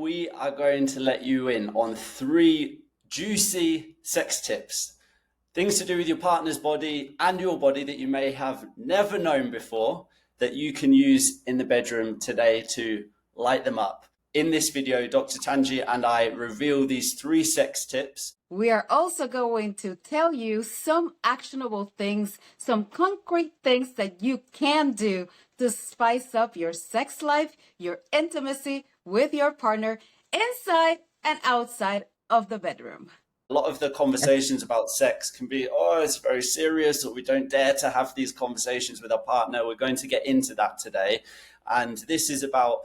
we are going to let you in on 3 juicy sex tips. Things to do with your partner's body and your body that you may have never known before that you can use in the bedroom today to light them up. In this video, Dr. Tangie and I reveal these 3 sex tips. We are also going to tell you some actionable things, some concrete things that you can do to spice up your sex life, your intimacy with your partner inside and outside of the bedroom. A lot of the conversations about sex can be, it's very serious, or we don't dare to have these conversations with our partner. We're going to get into that today. And this is about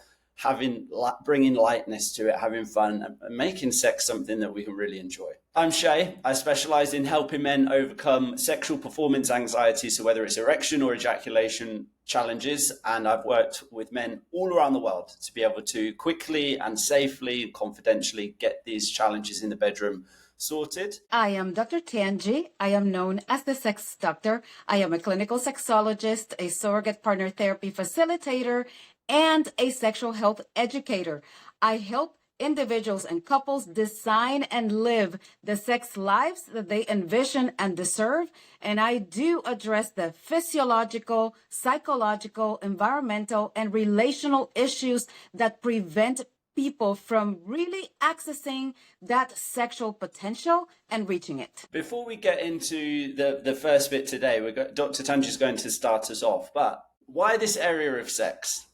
bringing lightness to it, having fun, and making sex something that we can really enjoy. I'm Shay. I specialize in helping men overcome sexual performance anxiety, so whether it's erection or ejaculation challenges, and I've worked with men all around the world to be able to quickly and safely and confidentially get these challenges in the bedroom sorted. I am Dr. Tangie. I am known as the Sex Doctor. I am a clinical sexologist, a surrogate partner therapy facilitator, and a sexual health educator. I help individuals and couples design and live the sex lives that they envision and deserve. And I do address the physiological, psychological, environmental, and relational issues that prevent people from really accessing that sexual potential and reaching it. Before we get into the first bit today, Dr. Tangi is going to start us off. But why this area of sex?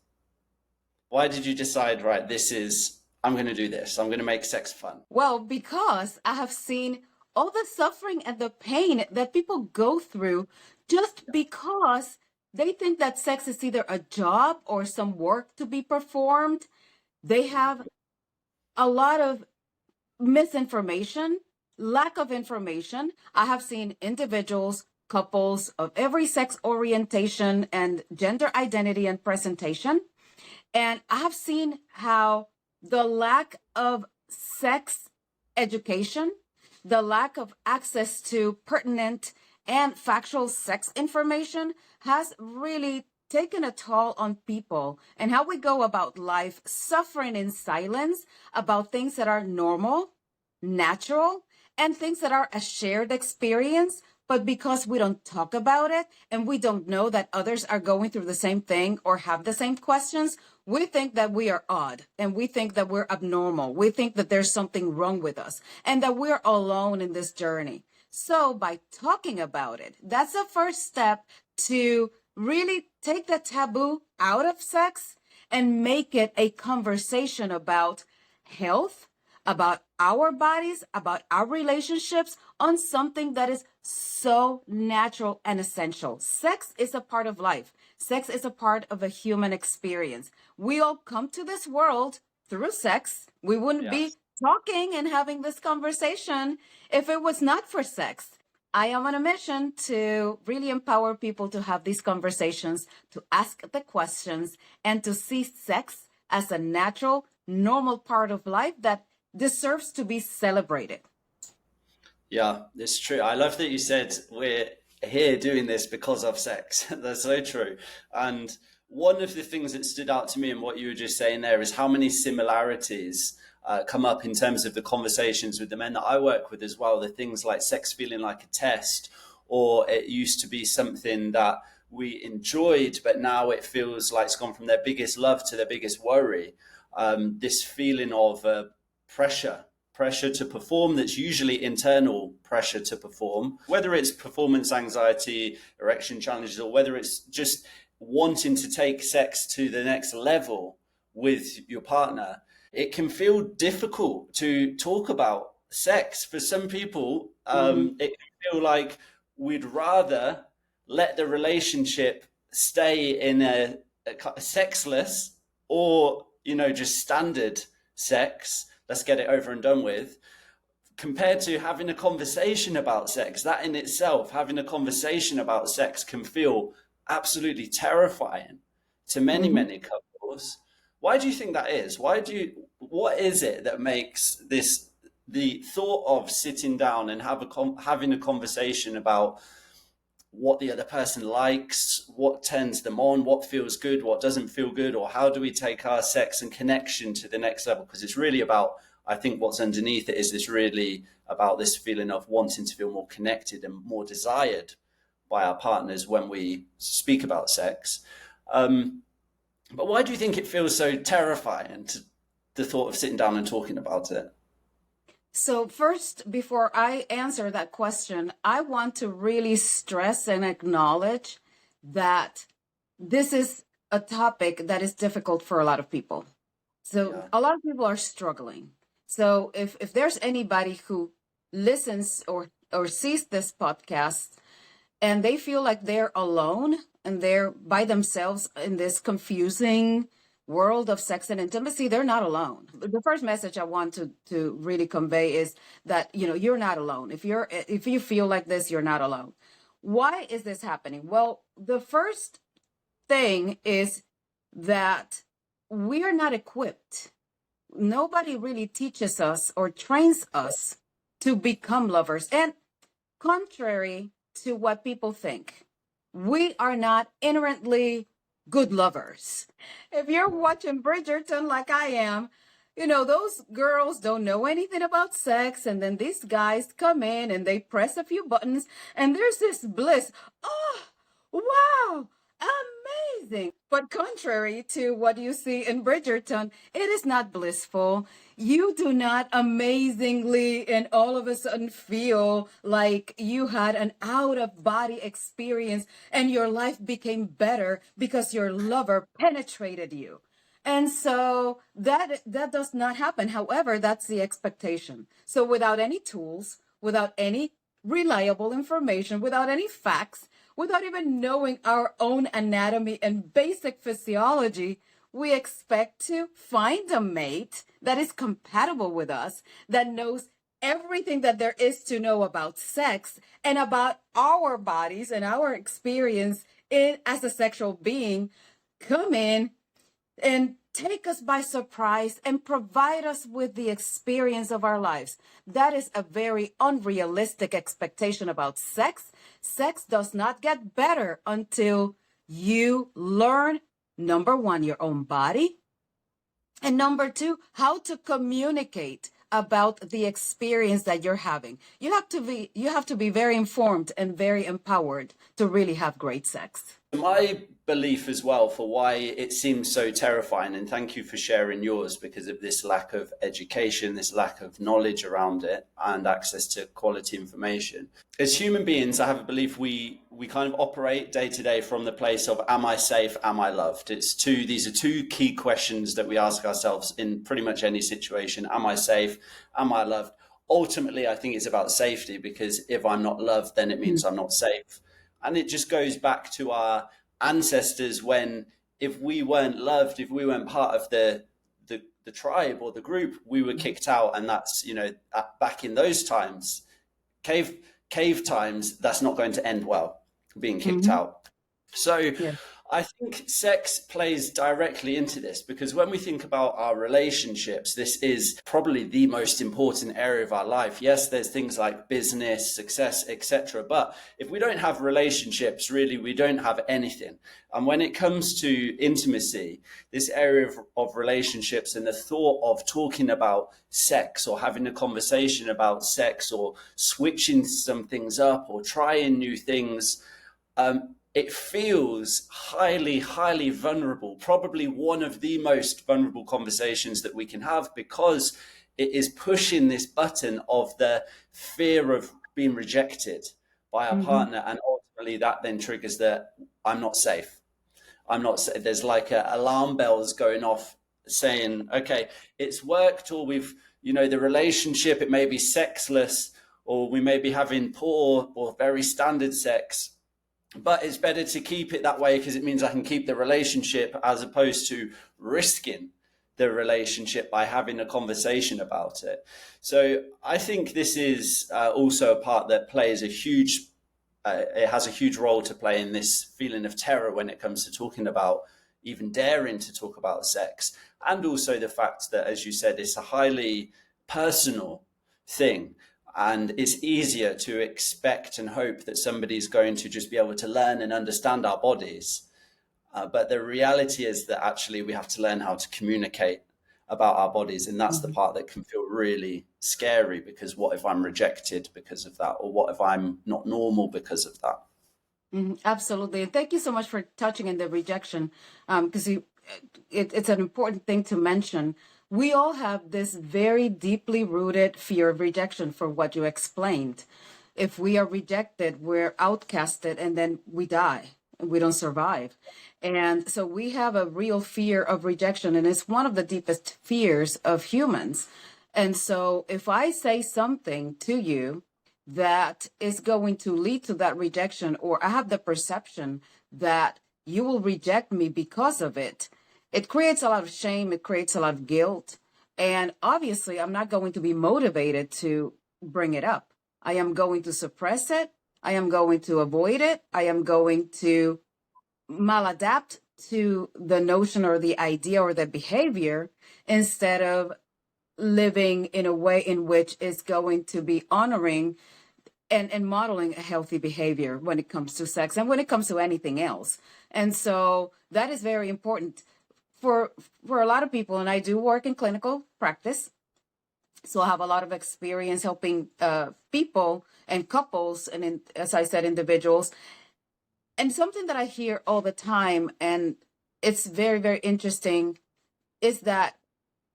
Why did you decide, right, I'm going to do this. I'm going to make sex fun? Well, because I have seen all the suffering and the pain that people go through just because they think that sex is either a job or some work to be performed. They have a lot of misinformation, lack of information. I have seen individuals, couples of every sex orientation and gender identity and presentation. And I have seen how the lack of sex education, the lack of access to pertinent and factual sex information has really taken a toll on people, and how we go about life suffering in silence about things that are normal, natural, and things that are a shared experience. But because we don't talk about it and we don't know that others are going through the same thing or have the same questions, we think that we are odd and we think that we're abnormal. We think that there's something wrong with us and that we're alone in this journey. So by talking about it, that's the first step to really take the taboo out of sex and make it a conversation about health, about our bodies, about our relationships, on something that is so natural and essential. Sex is a part of life. Sex is a part of a human experience. We all come to this world through sex. We wouldn't be talking and having this conversation if it was not for sex. I am on a mission to really empower people to have these conversations, to ask the questions, and to see sex as a natural, normal part of life that deserves to be celebrated. Yeah, it's true. I love that you said we're here doing this because of sex. That's so true. And one of the things that stood out to me in what you were just saying there is how many similarities come up in terms of the conversations with the men that I work with as well. The things like sex feeling like a test, or it used to be something that we enjoyed, but now it feels like it's gone from their biggest love to their biggest worry. This feeling of pressure to perform, that's usually internal pressure to perform, whether it's performance anxiety, erection challenges, or whether it's just wanting to take sex to the next level with your partner. It can feel difficult to talk about sex. For some people, it can feel like we'd rather let the relationship stay in a sexless or, just standard sex. Let's get it over and done with, compared to having a conversation about sex. That in itself, having a conversation about sex can feel absolutely terrifying to many, many couples. Why do you think that is? What is it that makes the thought of sitting down and having a conversation about what the other person likes, what turns them on, what feels good, what doesn't feel good, or how do we take our sex and connection to the next level? Because it's really about, I think what's underneath it is this really about this feeling of wanting to feel more connected and more desired by our partners when we speak about sex. But why do you think it feels so terrifying to the thought of sitting down and talking about it? So, first, before I answer that question, I want to really stress and acknowledge that this is a topic that is difficult for a lot of people. So, Yeah. a lot of people are struggling. So, if there's anybody who listens or sees this podcast and they feel like they're alone and they're by themselves in this confusing world of sex and intimacy, they're not alone. The first message I want to really convey is that, you're not alone. If you feel like this, you're not alone. Why is this happening? Well, the first thing is that we are not equipped. Nobody really teaches us or trains us to become lovers. And contrary to what people think, we are not inherently good lovers. If you're watching Bridgerton like I am, those girls don't know anything about sex, and then these guys come in and they press a few buttons, and there's this bliss. Oh, wow, amazing. But contrary to what you see in Bridgerton, it is not blissful. You do not amazingly and all of a sudden feel like you had an out of body experience and your life became better because your lover penetrated you. And so that does not happen. However, that's the expectation. So without any tools, without any reliable information, without any facts, without even knowing our own anatomy and basic physiology, we expect to find a mate that is compatible with us, that knows everything that there is to know about sex and about our bodies and our experience as a sexual being, come in and take us by surprise and provide us with the experience of our lives. That is a very unrealistic expectation about sex. Sex does not get better until you learn, number one, your own body, and number two, how to communicate about the experience that you're having. You have to be very informed and very empowered to really have great sex. My belief as well for why it seems so terrifying, and thank you for sharing yours, because of this lack of education, this lack of knowledge around it, and access to quality information. As human beings, I have a belief we kind of operate day to day from the place of, am I safe? Am I loved? These are two key questions that we ask ourselves in pretty much any situation. Am I safe? Am I loved? Ultimately, I think it's about safety, because if I'm not loved, then it means I'm not safe. And it just goes back to our ancestors, when if we weren't loved, if we weren't part of the tribe or the group, we were kicked out. And that's, back in those times, cave times, that's not going to end well, being kicked Mm-hmm. out. So Yeah. I think sex plays directly into this, because when we think about our relationships, this is probably the most important area of our life. Yes, there's things like business, success, etc. But if we don't have relationships, really, we don't have anything. And when it comes to intimacy, this area of relationships and the thought of talking about sex or having a conversation about sex or switching some things up or trying new things, it feels highly, highly vulnerable, probably one of the most vulnerable conversations that we can have, because it is pushing this button of the fear of being rejected by our Mm-hmm. partner. And ultimately that then triggers the, I'm not safe. I'm not safe. There's like alarm bells going off saying, okay, it's worked, or the relationship, it may be sexless, or we may be having poor or very standard sex, but it's better to keep it that way because it means I can keep the relationship, as opposed to risking the relationship by having a conversation about it. So I think this is also a part that plays it has a huge role to play in this feeling of terror when it comes to talking about, even daring to talk about sex. And also the fact that, as you said, it's a highly personal thing. And it's easier to expect and hope that somebody's going to just be able to learn and understand our bodies. But the reality is that actually we have to learn how to communicate about our bodies. And that's the Mhm. part that can feel really scary, because what if I'm rejected because of that? Or what if I'm not normal because of that? Absolutely. And thank you so much for touching on the rejection, because it's an important thing to mention. We all have this very deeply rooted fear of rejection for what you explained. If we are rejected, we're outcasted and then we die and we don't survive. And so we have a real fear of rejection, and it's one of the deepest fears of humans. And so if I say something to you that is going to lead to that rejection, or I have the perception that you will reject me because of it, it creates a lot of shame, it creates a lot of guilt. And obviously, I'm not going to be motivated to bring it up. I am going to suppress it. I am going to avoid it. I am going to maladapt to the notion or the idea or the behavior instead of living in a way in which is going to be honoring and modeling a healthy behavior when it comes to sex and when it comes to anything else. And so that is very important for a lot of people. And I do work in clinical practice, so I have a lot of experience helping people and couples, and as I said, individuals. And something that I hear all the time, and it's very, very interesting, is that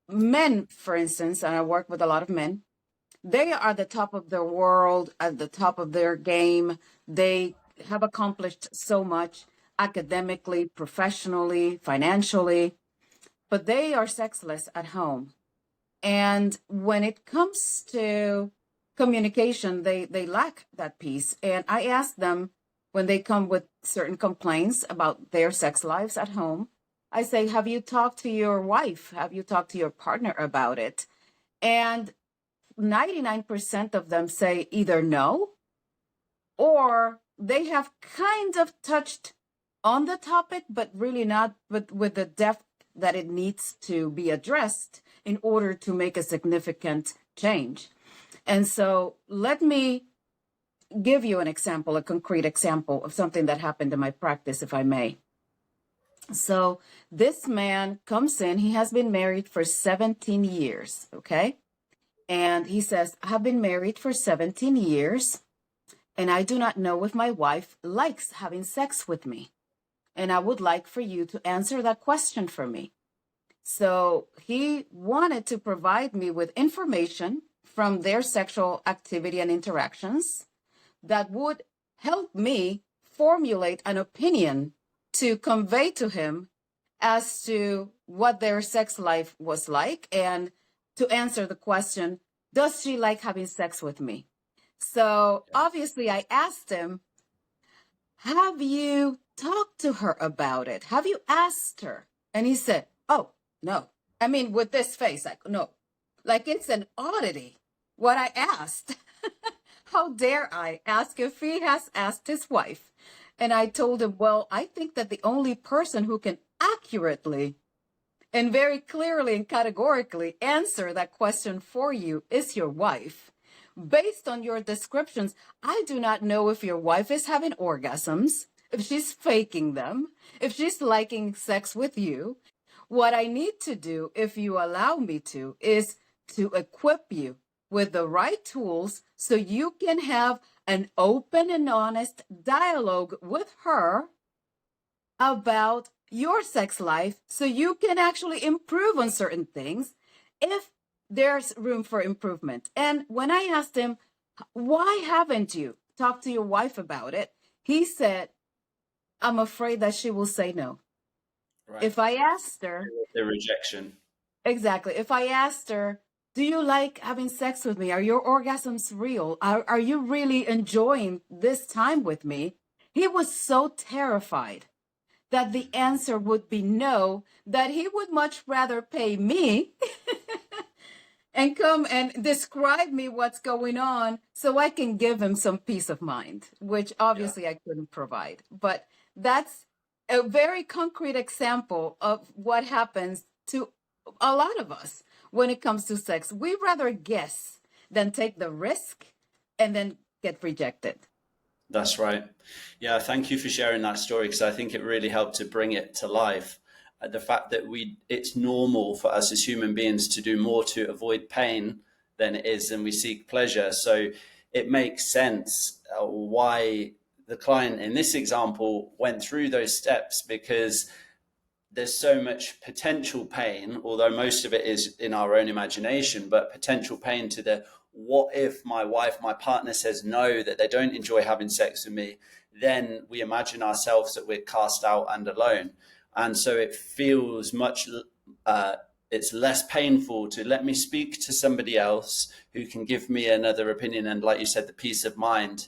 men, for instance, and I work with a lot of men, they are the top of their world, at the top of their game. They have accomplished so much academically, professionally, financially, but they are sexless at home. And when it comes to communication, they lack that piece. And I ask them, when they come with certain complaints about their sex lives at home, I say, have you talked to your wife? Have you talked to your partner about it? And 99% of them say either no, or they have kind of touched on the topic, but really not with the depth that it needs to be addressed in order to make a significant change. And so let me give you an example, a concrete example of something that happened in my practice, if I may. So this man comes in, he has been married for 17 years, okay? And he says, I've been married for 17 years, and I do not know if my wife likes having sex with me. And I would like for you to answer that question for me. So he wanted to provide me with information from their sexual activity and interactions that would help me formulate an opinion to convey to him as to what their sex life was like, and to answer the question, does she like having sex with me? So obviously I asked him, have you talked to her about it? Have you asked her? And he said, oh, no. I mean, with this face, like, no. Like it's an oddity what I asked. How dare I ask if he has asked his wife? And I told him, well, I think that the only person who can accurately and very clearly and categorically answer that question for you is your wife. Based on your descriptions, I do not know if your wife is having orgasms, if she's faking them, if she's liking sex with you. What I need to do, if you allow me to, is to equip you with the right tools so you can have an open and honest dialogue with her about your sex life so you can actually improve on certain things if there's room for improvement. And when I asked him, why haven't you talked to your wife about it? He said, I'm afraid that she will say no. Right. If I asked her, The rejection. exactly, if I asked her, do you like having sex with me? Are your orgasms real? Are you really enjoying this time with me? He was so terrified that the answer would be no, that he would much rather pay me and come and describe me what's going on so I can give him some peace of mind, which Yeah. obviously I couldn't provide. But that's a very concrete example of what happens to a lot of us when it comes to sex. We rather guess than take the risk and then get rejected. That's right. Yeah, thank you for sharing that story, because I think it really helped to bring it to life. The fact that it's normal for us as human beings to do more to avoid pain than it is, and we seek pleasure. So it makes sense why the client in this example went through those steps, because there's so much potential pain, although most of it is in our own imagination, but potential pain to the what if my wife, my partner says no, that they don't enjoy having sex with me, then we imagine ourselves that we're cast out and alone. And so it feels much, it's less painful to let me speak to somebody else who can give me another opinion. And like you said, the peace of mind,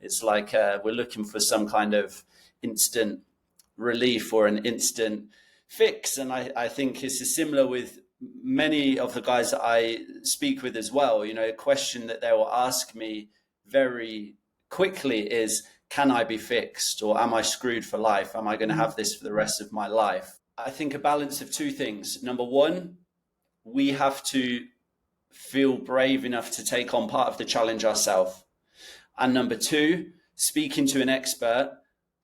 it's like we're looking for some kind of instant relief or an instant fix. And I think it's similar with many of the guys that I speak with as well. You know, a question that they will ask me very quickly is, can I be fixed, or am I screwed for life? Am I going to have this for the rest of my life? I think a balance of two things. Number one, we have to feel brave enough to take on part of the challenge ourselves. And number two, speaking to an expert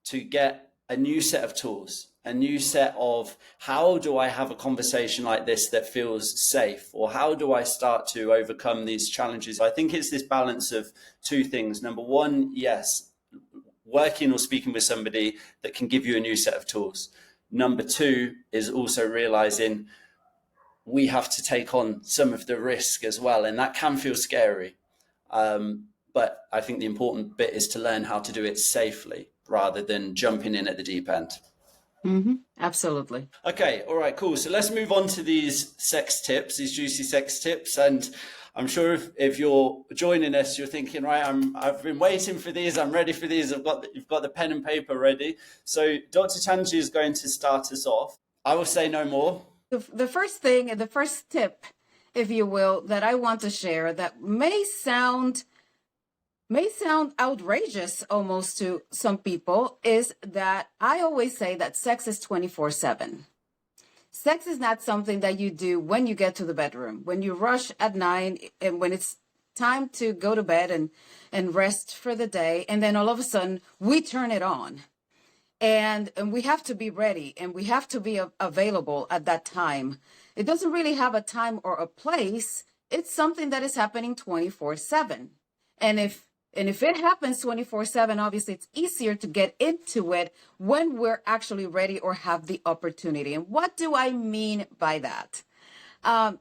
to get a new set of tools, a new set of how do I have a conversation like this that feels safe, or how do I start to overcome these challenges? I think it's this balance of two things. Number one, yes, working or speaking with somebody that can give you a new set of tools. Number two is also realizing we have to take on some of the risk as well, and that can feel scary. But I think the important bit is to learn how to do it safely rather than jumping in at the deep end. Absolutely. Okay, all right, cool. So let's move on to these sex tips, these juicy sex tips. And I'm sure if you're joining us, you're thinking, right, I've been waiting for these. I'm ready for these. You've got the pen and paper ready. So Dr. Tangie is going to start us off. I will say no more. The first thing, the first tip, if you will, that I want to share that may sound outrageous almost to some people is that I always say that sex is 24/7. Sex is not something that you do when you get to the bedroom, when you rush at 9 and when it's time to go to bed and rest for the day. And then all of a sudden we turn it on, and we have to be ready and we have to be available at that time. It doesn't really have a time or a place. It's something that is happening 24/7. And if it happens 24/7, obviously it's easier to get into it when we're actually ready or have the opportunity. And what do I mean by that?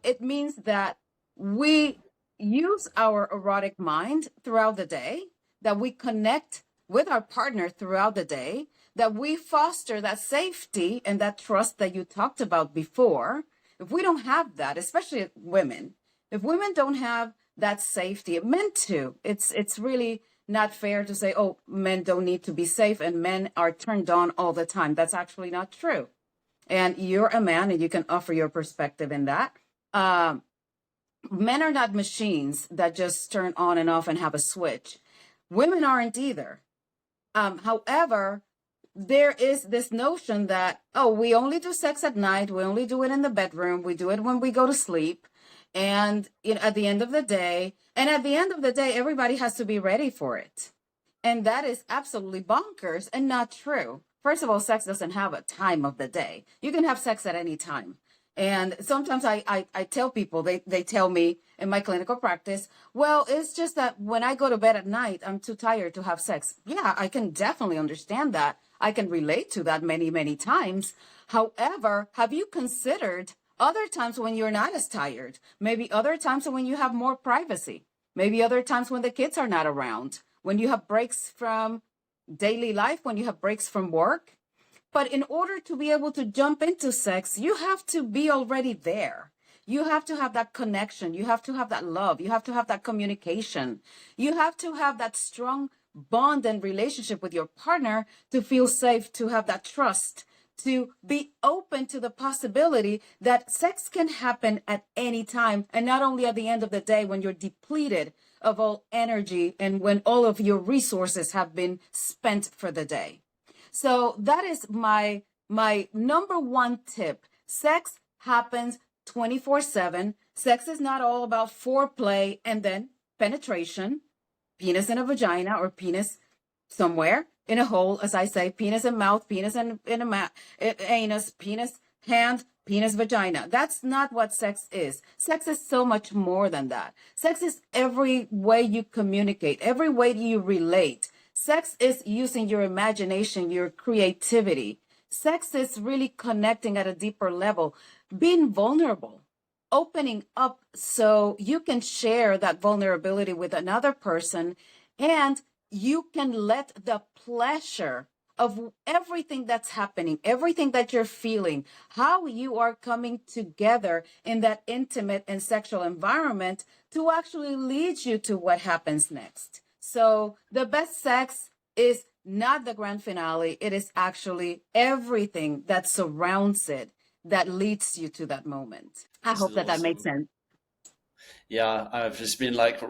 It means that we use our erotic mind throughout the day, that we connect with our partner throughout the day, that we foster that safety and that trust that you talked about before. If we don't have that, especially women, if women don't have that safety, men too, it's really not fair to say, oh, men don't need to be safe and men are turned on all the time. That's actually not true. And you're a man and you can offer your perspective in that. Men are not machines that just turn on and off and have a switch. Women aren't either. However, there is this notion that, oh, we only do sex at night. We only do it in the bedroom. We do it when we go to sleep. And at the end of the day, everybody has to be ready for it. And that is absolutely bonkers and not true. First of all, sex doesn't have a time of the day. You can have sex at any time. And sometimes I tell people, they tell me in my clinical practice, well, it's just that when I go to bed at night, I'm too tired to have sex. Yeah, I can definitely understand that. I can relate to that many, many times. However, have you considered other times when you're not as tired? Maybe other times when you have more privacy. Maybe other times when the kids are not around, when you have breaks from daily life, when you have breaks from work. But in order to be able to jump into sex, you have to be already there. You have to have that connection. You have to have that love. You have to have that communication. You have to have that strong bond and relationship with your partner to feel safe, to have that trust, to be open to the possibility that sex can happen at any time, and not only at the end of the day when you're depleted of all energy and when all of your resources have been spent for the day. So that is my number one tip. Sex happens 24/7. Sex is not all about foreplay and then penetration, penis in a vagina or penis somewhere in a hole, as I say, penis and mouth, penis in a anus, penis, hand, penis, vagina. That's not what sex is. Sex is so much more than that. Sex is every way you communicate, every way you relate. Sex is using your imagination, your creativity. Sex is really connecting at a deeper level, being vulnerable, opening up so you can share that vulnerability with another person, and you can let the pleasure of everything that's happening, everything that you're feeling, how you are coming together in that intimate and sexual environment to actually lead you to what happens next. So the best sex is not the grand finale, it is actually everything that surrounds it that leads you to that moment. I This hope is that that makes awesome. sense. Yeah, I've just been like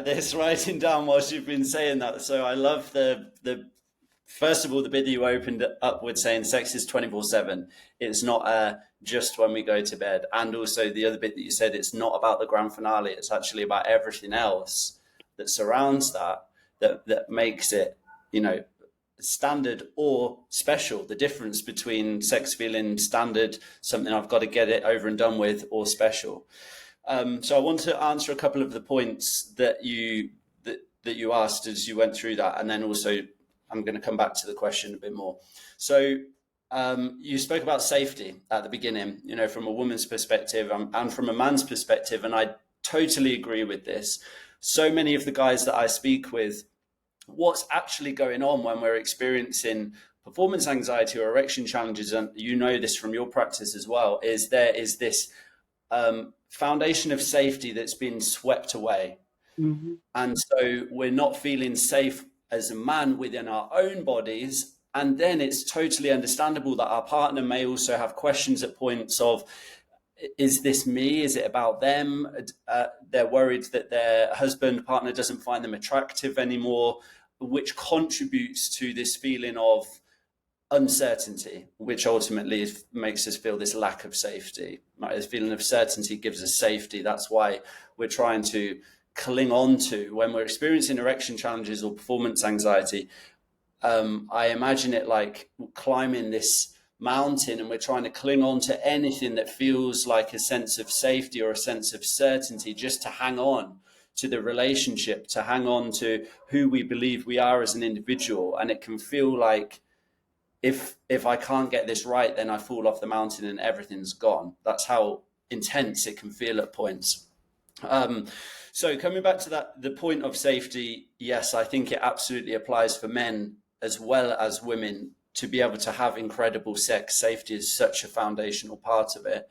this, writing down whilst you've been saying that. So I love the first of all, the bit that you opened up with saying sex is 24/7. It's not just when we go to bed. And also the other bit that you said, it's not about the grand finale. It's actually about everything else that surrounds that makes it, you know, standard or special. The difference between sex feeling standard, something I've got to get it over and done with, or special. So I want to answer a couple of the points that you asked as you went through that, and then also I'm going to come back to the question a bit more. So you spoke about safety at the beginning, you know, from a woman's perspective and from a man's perspective, and I totally agree with this. So many of the guys that I speak with, what's actually going on when we're experiencing performance anxiety or erection challenges, and you know this from your practice as well, is there is this foundation of safety that's been swept away. Mm-hmm. And so we're not feeling safe as a man within our own bodies. And then it's totally understandable that our partner may also have questions at points of, is this me? Is it about them? They're worried that their husband, partner doesn't find them attractive anymore, which contributes to this feeling of uncertainty, which ultimately makes us feel this lack of safety. Right? This feeling of certainty gives us safety. That's why we're trying to cling on to when we're experiencing erection challenges or performance anxiety. I imagine it like climbing this mountain, and we're trying to cling on to anything that feels like a sense of safety or a sense of certainty, just to hang on to the relationship, to hang on to who we believe we are as an individual. And it can feel like, if I can't get this right, then I fall off the mountain and everything's gone. That's how intense it can feel at points. So coming back to that, the point of safety, yes, I think it absolutely applies for men as well as women to be able to have incredible sex. Safety is such a foundational part of it.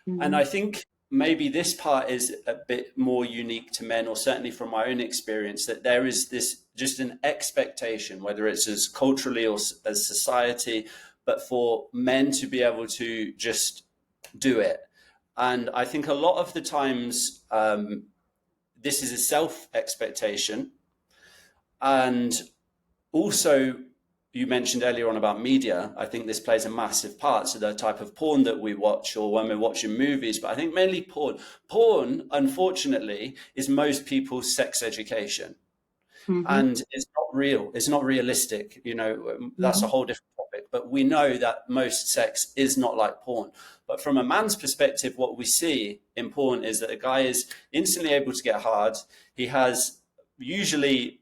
And Mm-hmm. I think maybe this part is a bit more unique to men, or certainly from my own experience, that there is this just an expectation, whether it's as culturally or as society, but for men to be able to just do it. And I think a lot of the times this is a self expectation. And also, you mentioned earlier on about media. I think this plays a massive part. So the type of porn that we watch, or when we're watching movies, but I think mainly porn. Porn, unfortunately, is most people's sex education. Mm-hmm. And it's not real. It's not realistic. You know, that's a Mm-hmm. whole different topic. But we know that most sex is not like porn. But from a man's perspective, what we see in porn is that a guy is instantly able to get hard. He has usually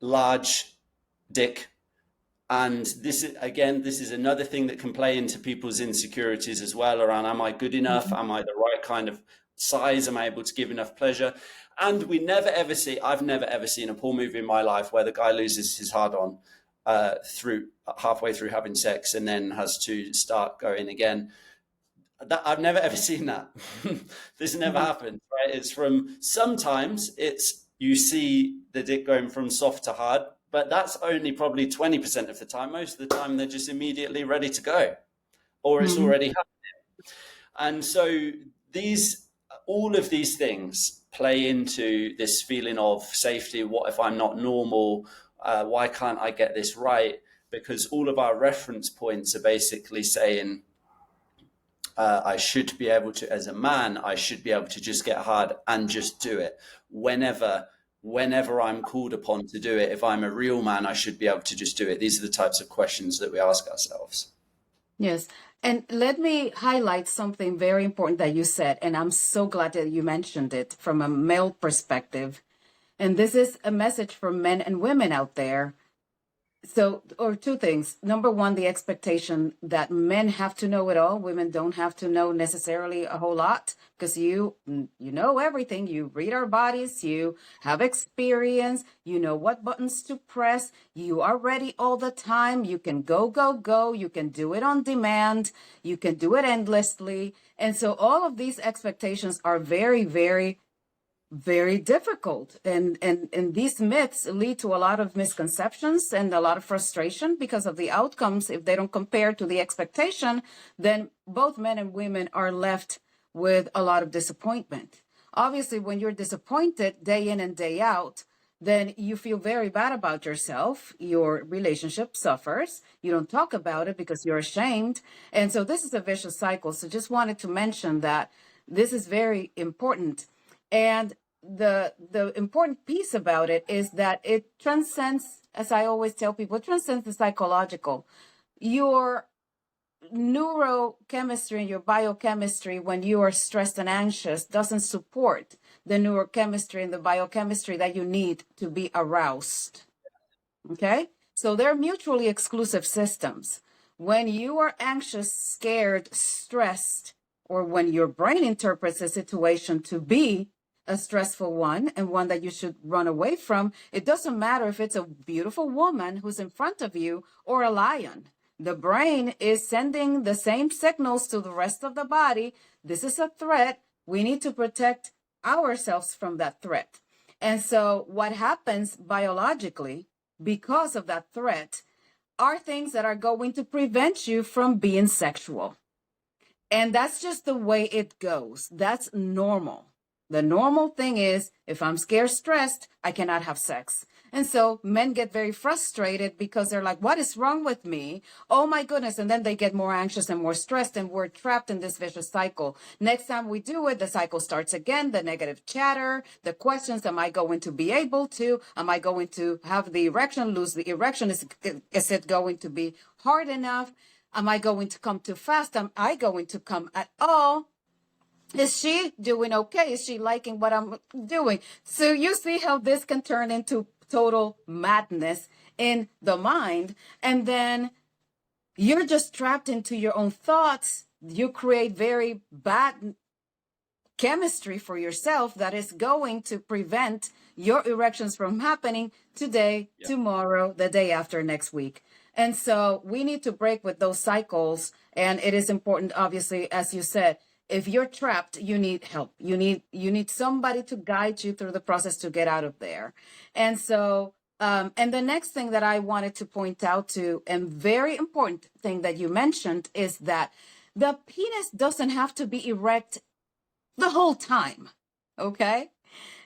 large dick. And this is, again, this is another thing that can play into people's insecurities as well, around, am I good enough? Am I the right kind of size? Am I able to give enough pleasure? And we never ever see, I've never ever seen a porn movie in my life where the guy loses his hard on through halfway through having sex and then has to start going again. I've never ever seen that. This never Mm-hmm. happens, right? It's from, sometimes it's, you see the dick going from soft to hard, but that's only probably 20% of the time. Most of the time they're just immediately ready to go, or it's Mm-hmm. already happened. And so these, all of these things play into this feeling of safety. What if I'm not normal? Why can't I get this right? Because all of our reference points are basically saying, I should be able to, as a man, I should be able to just get hard and just do it whenever I'm called upon to do it. If I'm a real man, I should be able to just do it. These are the types of questions that we ask ourselves. Yes. And let me highlight something very important that you said, and I'm so glad that you mentioned it from a male perspective. And this is a message for men and women out there. So, or two things. Number one, the expectation that men have to know it all. Women don't have to know necessarily a whole lot because you know everything. You read our bodies. You have experience. You know what buttons to press. You are ready all the time. You can go, go, go. You can do it on demand. You can do it endlessly. And so all of these expectations are very, very very difficult, and these myths lead to a lot of misconceptions and a lot of frustration because of the outcomes. If they don't compare to the expectation, then both men and women are left with a lot of disappointment. Obviously, when you're disappointed day in and day out, then you feel very bad about yourself. Your relationship suffers. You don't talk about it because you're ashamed. And so this is a vicious cycle. So just wanted to mention that this is very important. And the important piece about it is that it transcends, as I always tell people, it transcends the psychological. Your neurochemistry and your biochemistry when you are stressed and anxious doesn't support the neurochemistry and the biochemistry that you need to be aroused. Okay? So they're mutually exclusive systems. When you are anxious, scared, stressed, or when your brain interprets a situation to be a stressful one and one that you should run away from, it doesn't matter if it's a beautiful woman who's in front of you or a lion. The brain is sending the same signals to the rest of the body. This is a threat. We need to protect ourselves from that threat. And so what happens biologically because of that threat are things that are going to prevent you from being sexual. And that's just the way it goes. That's normal. The normal thing is, if I'm scared, stressed, I cannot have sex. And so men get very frustrated because they're like, what is wrong with me? Oh my goodness. And then they get more anxious and more stressed, and we're trapped in this vicious cycle. Next time we do it, the cycle starts again, the negative chatter, the questions, am I going to be able to? Am I going to have the erection, lose the erection? Is it going to be hard enough? Am I going to come too fast? Am I going to come at all? Is she doing okay? Is she liking what I'm doing? So you see how this can turn into total madness in the mind. And then you're just trapped into your own thoughts. You create very bad chemistry for yourself that is going to prevent your erections from happening today, tomorrow, the day after, next week. And so we need to break with those cycles. And it is important, obviously, as you said, if you're trapped, you need help. You need somebody to guide you through the process to get out of there. And so, and the next thing that I wanted to point out to, and very important thing that you mentioned, is that the penis doesn't have to be erect the whole time. Okay.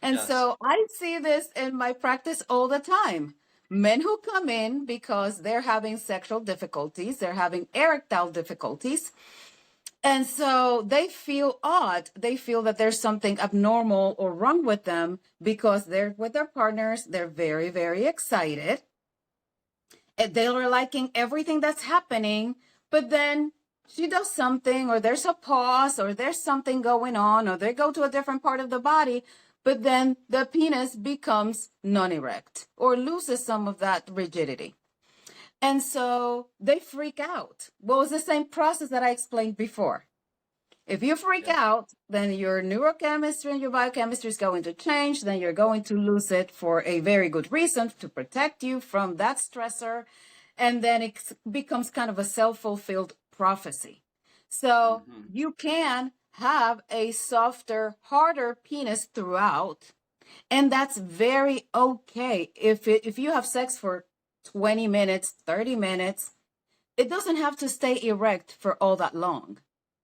And so I see this in my practice all the time. Men who come in because they're having sexual difficulties, they're having erectile difficulties. And so they feel odd. They feel that there's something abnormal or wrong with them because they're with their partners. They're very, very excited. And they're liking everything that's happening. But then she does something, or there's a pause, or there's something going on, or they go to a different part of the body. But then the penis becomes non-erect or loses some of that rigidity. And so they freak out. Well, it's the same process that I explained before. If you freak out, then your neurochemistry and your biochemistry is going to change. Then you're going to lose it for a very good reason, to protect you from that stressor. And then it becomes kind of a self-fulfilled prophecy. So you can have a softer, harder penis throughout. And that's very okay. If you have sex for 20 minutes, 30 minutes, it doesn't have to stay erect for all that long.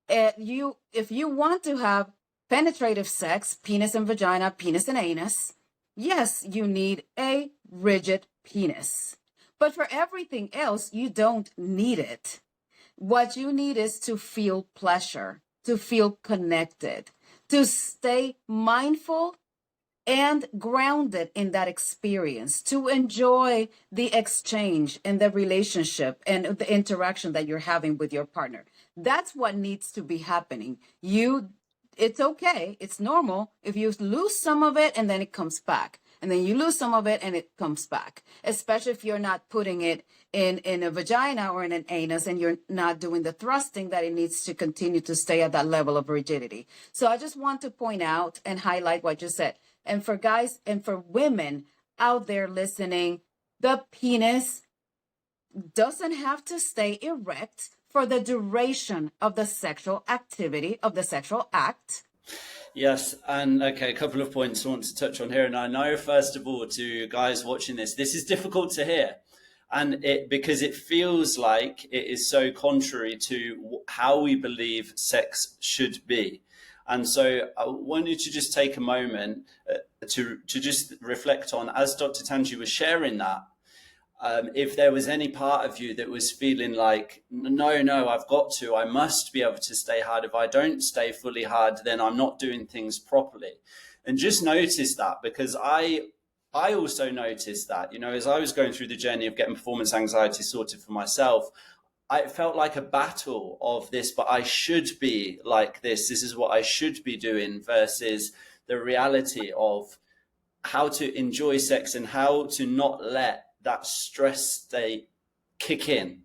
If you want to have penetrative sex, penis and vagina, penis and anus, yes, you need a rigid penis. But for everything else, you don't need it. What you need is to feel pleasure, to feel connected, to stay mindful and grounded in that experience, to enjoy the exchange and the relationship and the interaction that you're having with your partner. That's what needs to be happening. It's okay, it's normal if you lose some of it and then it comes back. And then you lose some of it and it comes back, especially if you're not putting it in a vagina or in an anus and you're not doing the thrusting that it needs to continue to stay at that level of rigidity. So I just want to point out and highlight what you said. And for guys and for women out there listening, the penis doesn't have to stay erect for the duration of the sexual activity, of the sexual act. Yes, and okay, a couple of points I want to touch on here. And I know, first of all, to guys watching this is difficult to hear. And because it feels like it is so contrary to how we believe sex should be. And so I want you to just take a moment to just reflect on, as Dr. Tangie was sharing that, if there was any part of you that was feeling like, no, I must be able to stay hard. If I don't stay fully hard, then I'm not doing things properly. And just notice that, because I also noticed that, as I was going through the journey of getting performance anxiety sorted for myself, I felt like a battle of this, but I should be like this. This is what I should be doing, versus the reality of how to enjoy sex and how to not let that stress state kick in.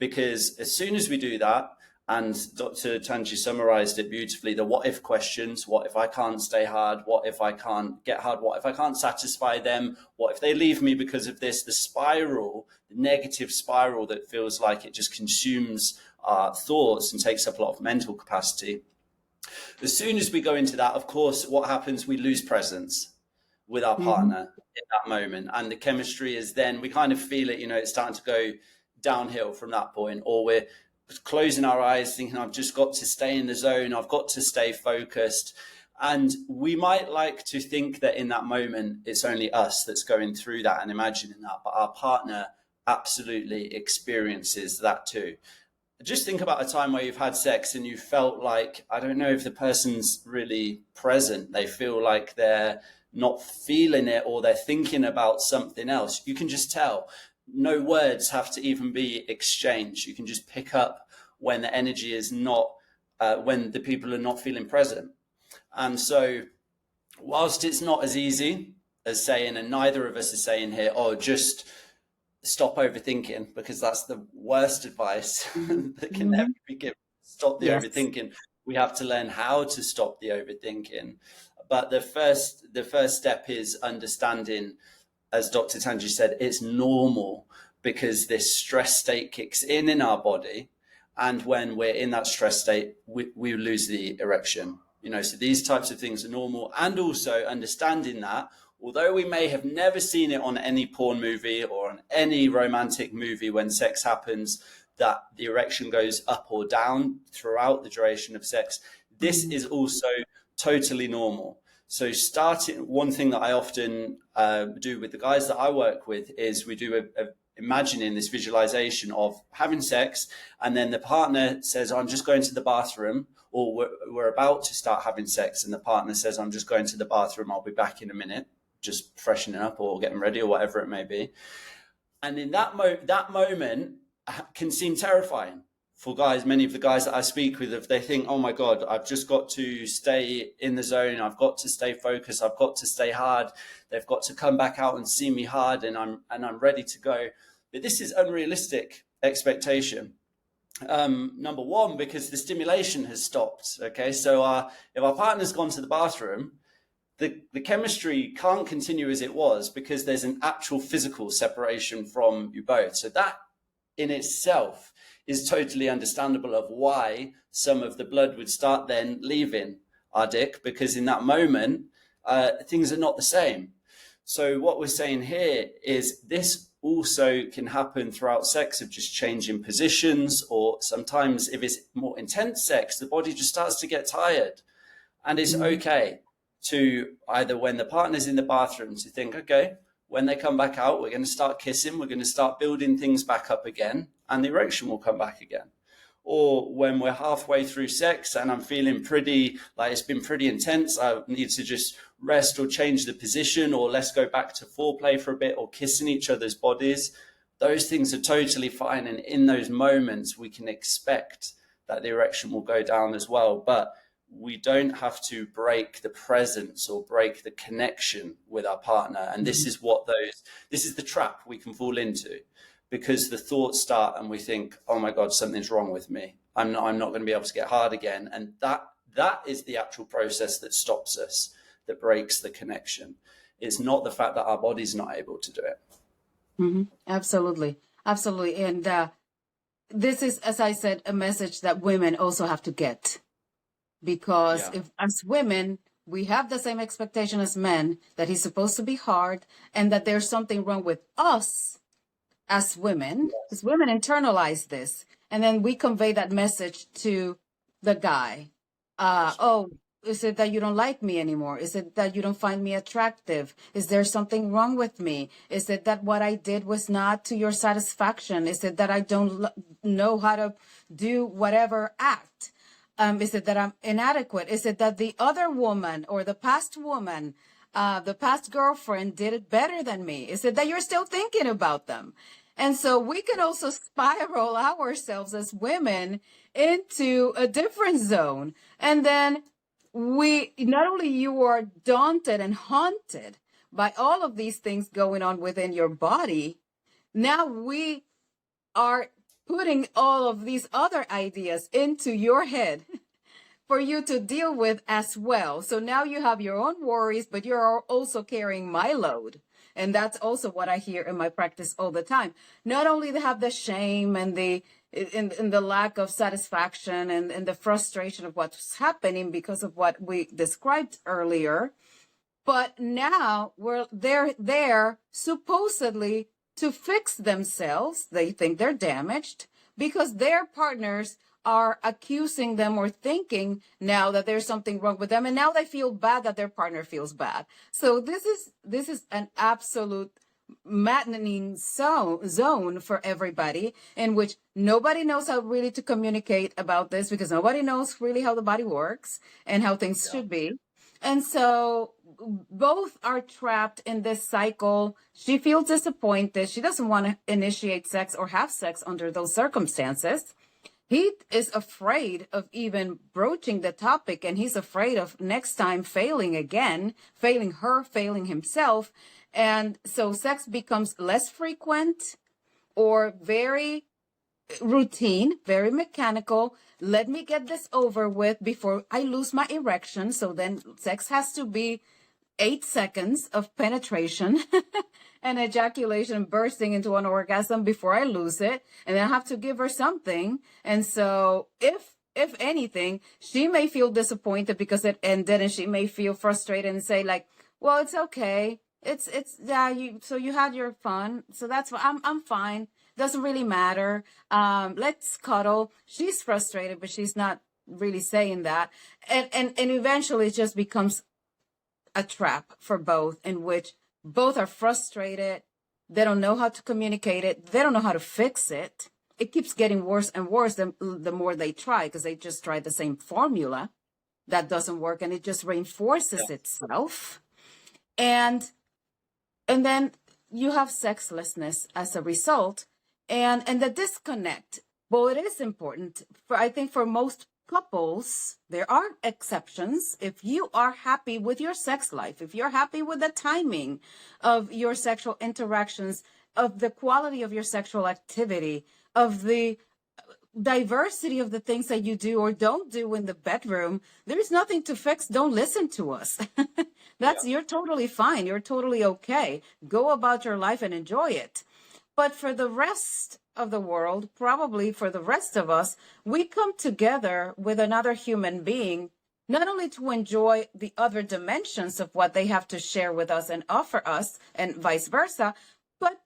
Because as soon as we do that, and Dr. Tangie summarized it beautifully, the what if questions: what if I can't stay hard? What if I can't get hard? What if I can't satisfy them? What if they leave me because of this? The spiral, the negative spiral that feels like it just consumes our thoughts and takes up a lot of mental capacity. As soon as we go into that, of course, what happens? We lose presence with our partner in that moment. And the chemistry is then, we kind of feel it, it's starting to go downhill from that point, or we're closing our eyes thinking, I've just got to stay in the zone, I've got to stay focused. And we might like to think that in that moment, it's only us that's going through that and imagining that, but our partner absolutely experiences that too. Just think about a time where you've had sex and you felt like, I don't know if the person's really present. They feel like they're not feeling it, or they're thinking about something else. You can just tell. No words have to even be exchanged. You can just pick up when the energy is not, when the people are not feeling present. And so whilst it's not as easy as saying, and neither of us is saying here, oh, just stop overthinking, because that's the worst advice that can ever be given. Stop the overthinking. We have to learn how to stop the overthinking. But the first step is understanding, as Dr. Tangie said, it's normal, because this stress state kicks in our body. And when we're in that stress state, we lose the erection. So these types of things are normal. And also understanding that, although we may have never seen it on any porn movie or on any romantic movie, when sex happens, that the erection goes up or down throughout the duration of sex, this is also totally normal. So one thing that I often do with the guys that I work with is we do imagining this visualization of having sex, and then the partner says, I'm just going to the bathroom, or we're about to start having sex, and the partner says, I'm just going to the bathroom, I'll be back in a minute, just freshening up or getting ready or whatever it may be. And in that moment can seem terrifying for guys. Many of the guys that I speak with, if they think, oh my God, I've just got to stay in the zone, I've got to stay focused, I've got to stay hard, they've got to come back out and see me hard, and I'm ready to go. But this is unrealistic expectation. Number one, because the stimulation has stopped. Okay, so if our partner's gone to the bathroom, the chemistry can't continue as it was, because there's an actual physical separation from you both. So that in itself is totally understandable of why some of the blood would start then leaving our dick, because in that moment, things are not the same. So what we're saying here is this also can happen throughout sex, of just changing positions, or sometimes if it's more intense sex, the body just starts to get tired. And it's okay to either, when the partner's in the bathroom, to think, okay, when they come back out, we're going to start kissing, we're going to start building things back up again, and the erection will come back again. or when we're halfway through sex and I'm feeling pretty like it's been pretty intense, I need to just rest or change the position, or let's go back to foreplay for a bit, or kissing each other's bodies. Those things are totally fine. And in those moments, we can expect that the erection will go down as well. But we don't have to break the presence or break the connection with our partner. And this is this is the trap we can fall into, because the thoughts start and we think, oh my God, something's wrong with me. I'm not going to be able to get hard again. And that is the actual process that stops us, that breaks the connection. It's not the fact that our body's not able to do it. Mm-hmm. Absolutely. Absolutely. And this is, as I said, a message that women also have to get. Because if, as women, we have the same expectation as men, that he's supposed to be hard, and that there's something wrong with us as women, because women internalize this, and then we convey that message to the guy. Oh, is it that you don't like me anymore? Is it that you don't find me attractive? Is there something wrong with me? Is it that what I did was not to your satisfaction? Is it that I don't know how to do whatever act? Is it that I'm inadequate? Is it that the other woman or the past woman, the past girlfriend did it better than me? Is it that you're still thinking about them? And so we can also spiral ourselves as women into a different zone. And then not only you are daunted and haunted by all of these things going on within your body, now we are putting all of these other ideas into your head for you to deal with as well. So now you have your own worries, but you're also carrying my load. And that's also what I hear in my practice all the time. Not only they have the shame and the lack of satisfaction and the frustration of what's happening because of what we described earlier, but now they're there supposedly to fix themselves. They think they're damaged because their partners are accusing them or thinking now that there's something wrong with them, and now they feel bad that their partner feels bad. So this is an absolute maddening zone for everybody, in which nobody knows how really to communicate about this, because nobody knows really how the body works and how things should be. And so both are trapped in this cycle. She feels disappointed. She doesn't want to initiate sex or have sex under those circumstances. He is afraid of even broaching the topic, and he's afraid of next time failing again, failing her, failing himself. And so sex becomes less frequent or very routine, very mechanical. Let me get this over with before I lose my erection. So then sex has to be 8 seconds of penetration and ejaculation bursting into an orgasm before I lose it. And then I have to give her something. And so if anything, she may feel disappointed because it ended, and she may feel frustrated and say like, well, it's okay. So you had your fun. So that's what I'm fine. Doesn't really matter. Let's cuddle. She's frustrated, but she's not really saying that. And eventually it just becomes a trap for both, in which both are frustrated. They don't know how to communicate it. They don't know how to fix it. It keeps getting worse and worse the more they try, because they just try the same formula that doesn't work, and it just reinforces itself. And then you have sexlessness as a result, and the disconnect. Well, it is important I think for most couples. There are exceptions. If you are happy with your sex life, if you're happy with the timing of your sexual interactions, of the quality of your sexual activity, of the diversity of the things that you do or don't do in the bedroom, there's nothing to fix. Don't listen to us. You're totally fine. You're totally okay. Go about your life and enjoy it. But for the rest of the world, probably for the rest of us, we come together with another human being, not only to enjoy the other dimensions of what they have to share with us and offer us, and vice versa, but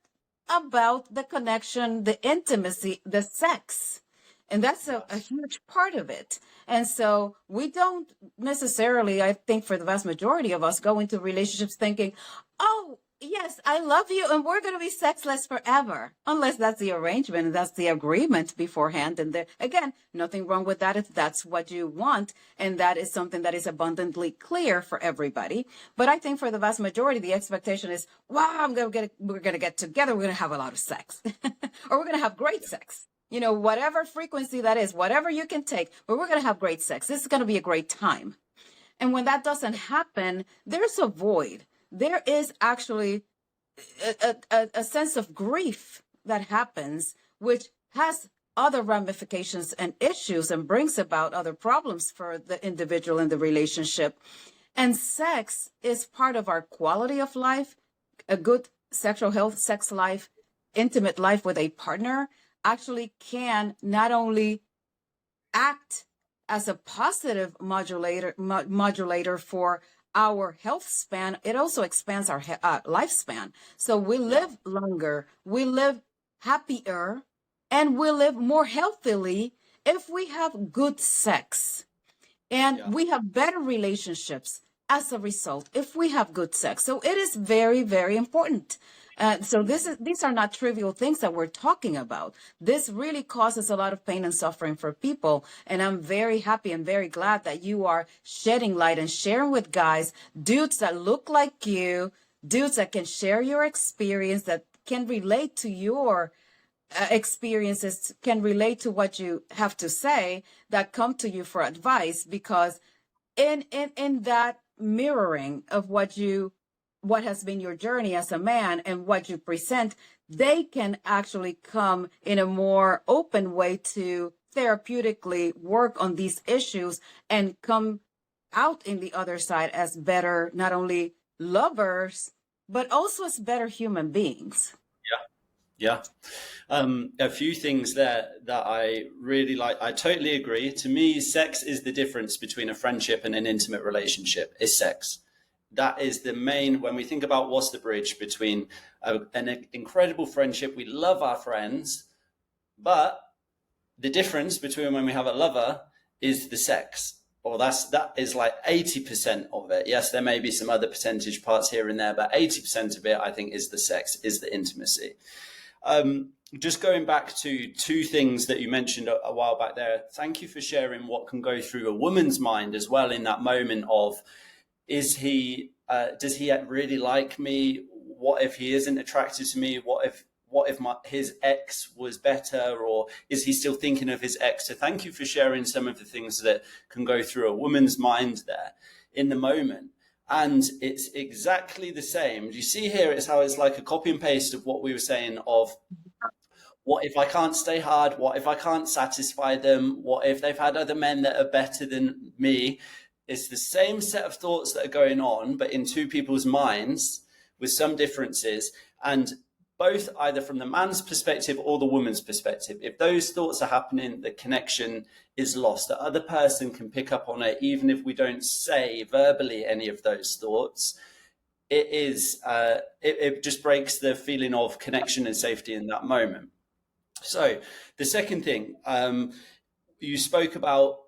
about the connection, the intimacy, the sex. And that's a huge part of it. And so we don't necessarily, I think for the vast majority of us, go into relationships thinking, oh, yes, I love you, and we're going to be sexless forever, unless that's the arrangement and that's the agreement beforehand. And there, again, nothing wrong with that if that's what you want, and that is something that is abundantly clear for everybody. But I think for the vast majority, the expectation is, wow, we're going to get together, we're going to have a lot of sex, or we're going to have great sex. You know, whatever frequency that is, whatever you can take, but we're going to have great sex. This is going to be a great time. And when that doesn't happen, there's a void. There is actually a sense of grief that happens, which has other ramifications and issues and brings about other problems for the individual in the relationship. And sex is part of our quality of life. A good sexual health, sex life, intimate life with a partner actually can not only act as a positive modulator for our health span, it also expands our lifespan. So we live longer, we live happier, and we live more healthily if we have good sex. And we have better relationships as a result if we have good sex. So it is very, very important. So these are not trivial things that we're talking about. This really causes a lot of pain and suffering for people. And I'm very happy and very glad that you are shedding light and sharing with guys, dudes that look like you, dudes that can share your experience, that can relate to your experiences, can relate to what you have to say, that come to you for advice, because in that mirroring of what has been your journey as a man and what you present, they can actually come in a more open way to therapeutically work on these issues and come out in the other side as better, not only lovers, but also as better human beings. Yeah. A few things there that I really like. I totally agree. To me, sex is the difference between a friendship and an intimate relationship, is sex. That is the main, when we think about what's the bridge between an incredible friendship, we love our friends, but the difference between when we have a lover is the sex. Or that is like 80% of it. Yes, there may be some other percentage parts here and there, but 80% of it, I think, is the sex, is the intimacy. Just going back to two things that you mentioned a while back there. Thank you for sharing what can go through a woman's mind as well in that moment of, does he really like me? What if he isn't attracted to me? What if his ex was better, or is he still thinking of his ex? So thank you for sharing some of the things that can go through a woman's mind there in the moment. And it's exactly the same. You see here, it's how it's like a copy and paste of what we were saying of, what if I can't stay hard? What if I can't satisfy them? What if they've had other men that are better than me? It's the same set of thoughts that are going on, but in two people's minds with some differences. And both either from the man's perspective or the woman's perspective, if those thoughts are happening, the connection is lost. The other person can pick up on it, even if we don't say verbally any of those thoughts. It just breaks the feeling of connection and safety in that moment. So the second thing, you spoke about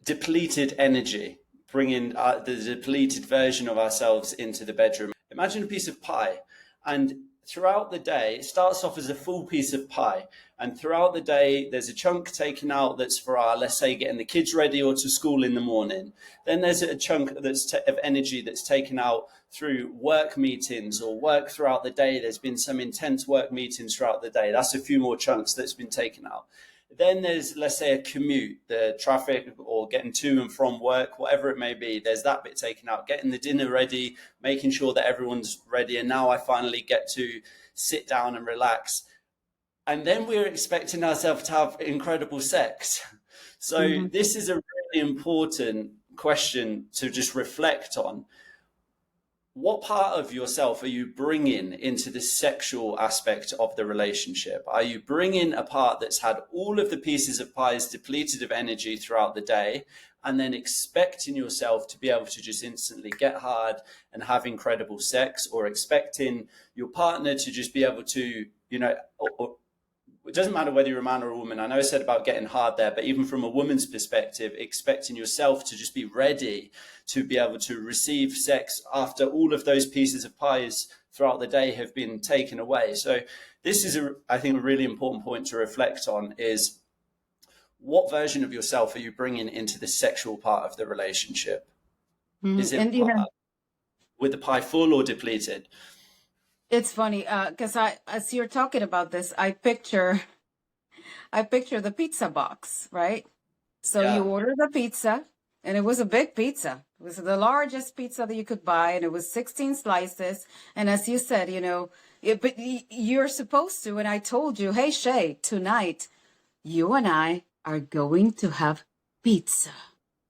depleted energy, bringing the depleted version of ourselves into the bedroom. Imagine a piece of pie, and throughout the day, it starts off as a full piece of pie. And throughout the day, there's a chunk taken out that's for let's say, getting the kids ready or to school in the morning. Then there's a chunk of energy that's taken out through work meetings or work throughout the day. There's been some intense work meetings throughout the day. That's a few more chunks that's been taken out. Then there's, let's say, a commute, the traffic or getting to and from work, whatever it may be. There's that bit taken out, getting the dinner ready, making sure that everyone's ready. And now I finally get to sit down and relax. And then we're expecting ourselves to have incredible sex. So this is a really important question to just reflect on. What part of yourself are you bringing into the sexual aspect of the relationship? Are you bringing a part that's had all of the pieces of pies depleted of energy throughout the day, and then expecting yourself to be able to just instantly get hard and have incredible sex, or expecting your partner to just be able to, or it doesn't matter whether you're a man or a woman. I know I said about getting hard there, but even from a woman's perspective, expecting yourself to just be ready to be able to receive sex after all of those pieces of pies throughout the day have been taken away. So this is, I think, a really important point to reflect on is what version of yourself are you bringing into the sexual part of the relationship? Is it And you know, with the pie full or depleted? it's funny, because as you're talking about this, I picture the pizza box, right? So you Yeah. order the pizza, and it was a big pizza. It was the largest pizza that you could buy, and it was 16 slices. And as you said, but you're supposed to, and I told you, hey, Shay, tonight, you and I are going to have pizza,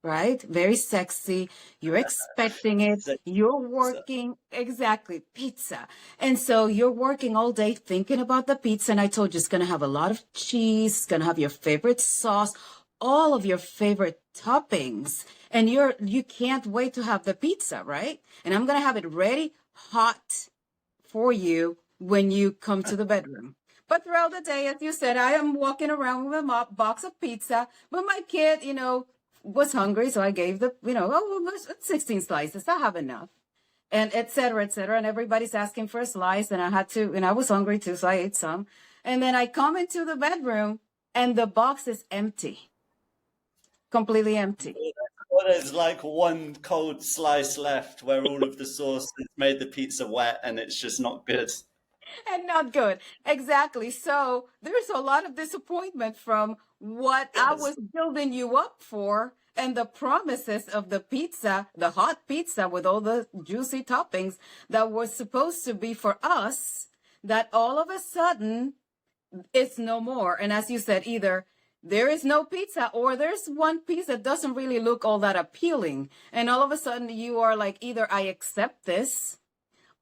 right? Very sexy. You're expecting it. You're So, working, exactly, pizza. And so you're working all day thinking about the pizza. And I told you it's going to have a lot of cheese, it's going to have your favorite sauce, all of your favorite toppings. And you can't wait to have the pizza, right? And I'm going to have it ready, hot for you when you come to the bedroom. But throughout the day, as you said, I am walking around with a box of pizza. But my kid, was hungry, so I gave oh, 16 slices. I have enough. And et cetera, et cetera. And everybody's asking for a slice, and I was hungry too, so I ate some. And then I come into the bedroom, and the box is empty, completely empty. well, there's like one cold slice left where all of the sauce has made the pizza wet and it's just not good. And not good. Exactly. So there's a lot of disappointment from what I Yes. was building you up for and the promises of the pizza, the hot pizza with all the juicy toppings that was supposed to be for us, that all of a sudden it's no more. And as you said, either there is no pizza or there's one piece that doesn't really look all that appealing. And all of a sudden you are like, either I accept this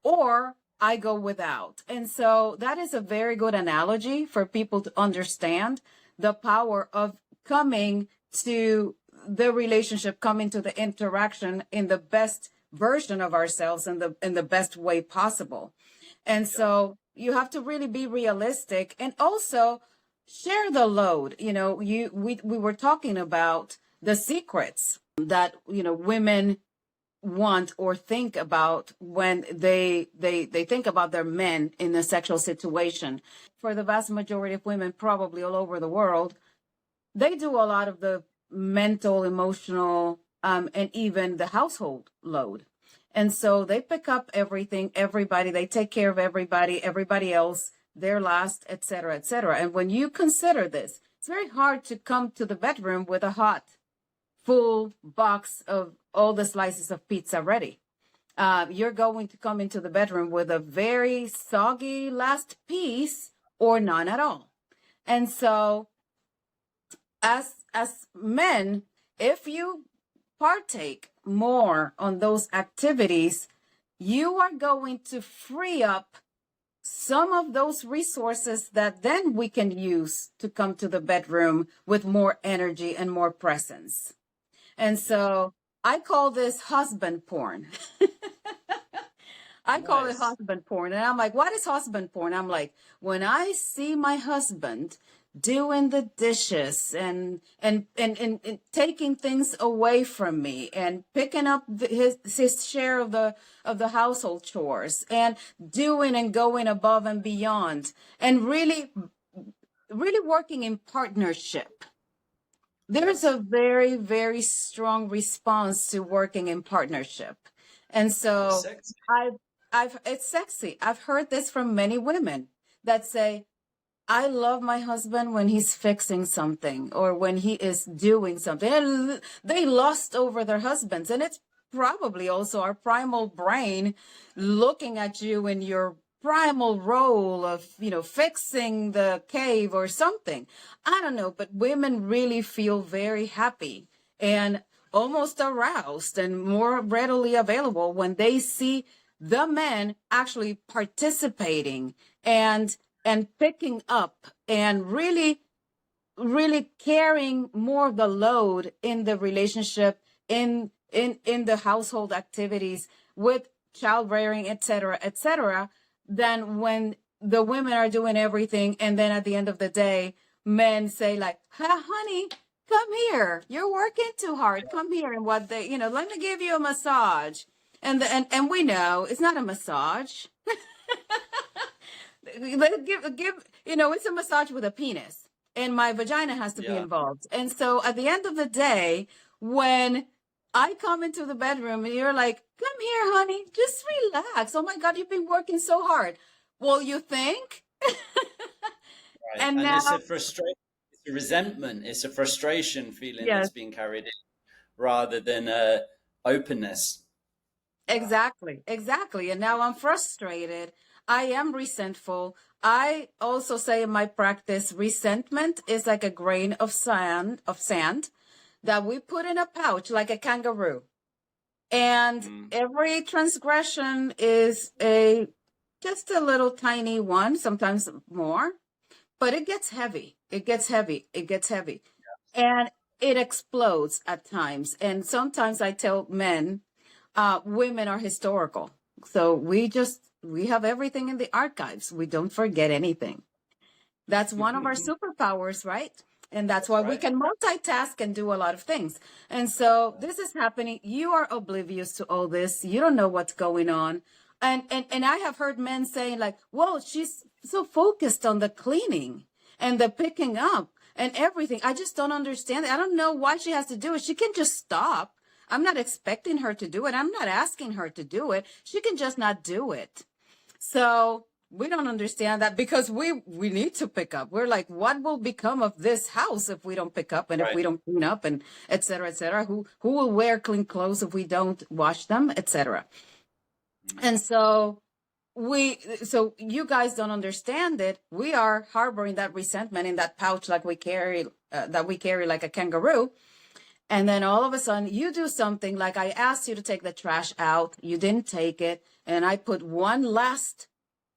or I go without. And so that is a very good analogy for people to understand the power of coming to the relationship, coming to the interaction in the best version of ourselves in the best way possible. And so you have to really be realistic and also share the load. We were talking about the secrets that, women want or think about when they think about their men in a sexual situation. For the vast majority of women, probably all over the world, they do a lot of the mental, emotional, and even the household load. And so they pick up everything, everybody, they take care of everybody else, their last, et cetera, et cetera. And when you consider this, it's very hard to come to the bedroom with a hot, full box of all the slices of pizza ready. You're going to come into the bedroom with a very soggy last piece or none at all. And so as men, if you partake more on those activities, you are going to free up some of those resources that then we can use to come to the bedroom with more energy and more presence. And so I call this husband porn. I call it Nice. husband porn. And I'm like, what is husband porn? I'm like, when I see my husband doing the dishes and taking things away from me and picking up his share of the household chores and doing and going above and beyond and really working in partnership. There's a very, very strong response to working in partnership. And It's so sexy. it's sexy. I've heard this from many women that say, I love my husband when he's fixing something or when he is doing something. And they lust over their husbands. And it's probably also our primal brain looking at you in your primal role of, fixing the cave or something. I don't know, but women really feel very happy and almost aroused and more readily available when they see the men actually participating and picking up and really carrying more of the load in the relationship, in the household activities with child rearing, et cetera, than when the women are doing everything, and then at the end of the day, men say like, honey, come here, you're working too hard, come here. And what they, let me give you a massage. And we know it's not a massage. Let's give it's a massage with a penis, and my vagina has to be Yeah. involved. And so at the end of the day, when I come into the bedroom and you're like, come here, honey, just relax. Oh my God, you've been working so hard. Well, you think? Right. And And it's now, a frustration, it's a resentment, it's a frustration feeling yes, that's being carried in rather than openness. Yeah. exactly, exactly. And now I'm frustrated. I am resentful. I also say in my practice, resentment is like a grain of sand that we put in a pouch like a kangaroo. And Mm. every transgression is a just a little tiny one, sometimes more, but it gets heavy. It gets heavy. It gets heavy. And it explodes at times. And sometimes I tell men, women are historical. So we have everything in the archives. We don't forget anything. That's one of our superpowers, right? And that's That's why we right. can multitask and do a lot of things. And so this is happening. You are oblivious to all this. You don't know what's going on. And I have heard men saying like, "Well, she's so focused on the cleaning and the picking up and everything. I just don't understand it. I don't know why she has to do it. She can just stop. I'm not expecting her to do it. I'm not asking her to do it. She can just not do it." So we don't understand that because we need to pick up. We're like, what will become of this house if we don't pick up and if Right. we don't clean up and et cetera, et cetera? Who will wear clean clothes if we don't wash them, et cetera? And so you guys don't understand it. We are harboring that resentment in that pouch like we carry like a kangaroo. And then all of a sudden you do something like I asked you to take the trash out. You didn't take it. And I put one last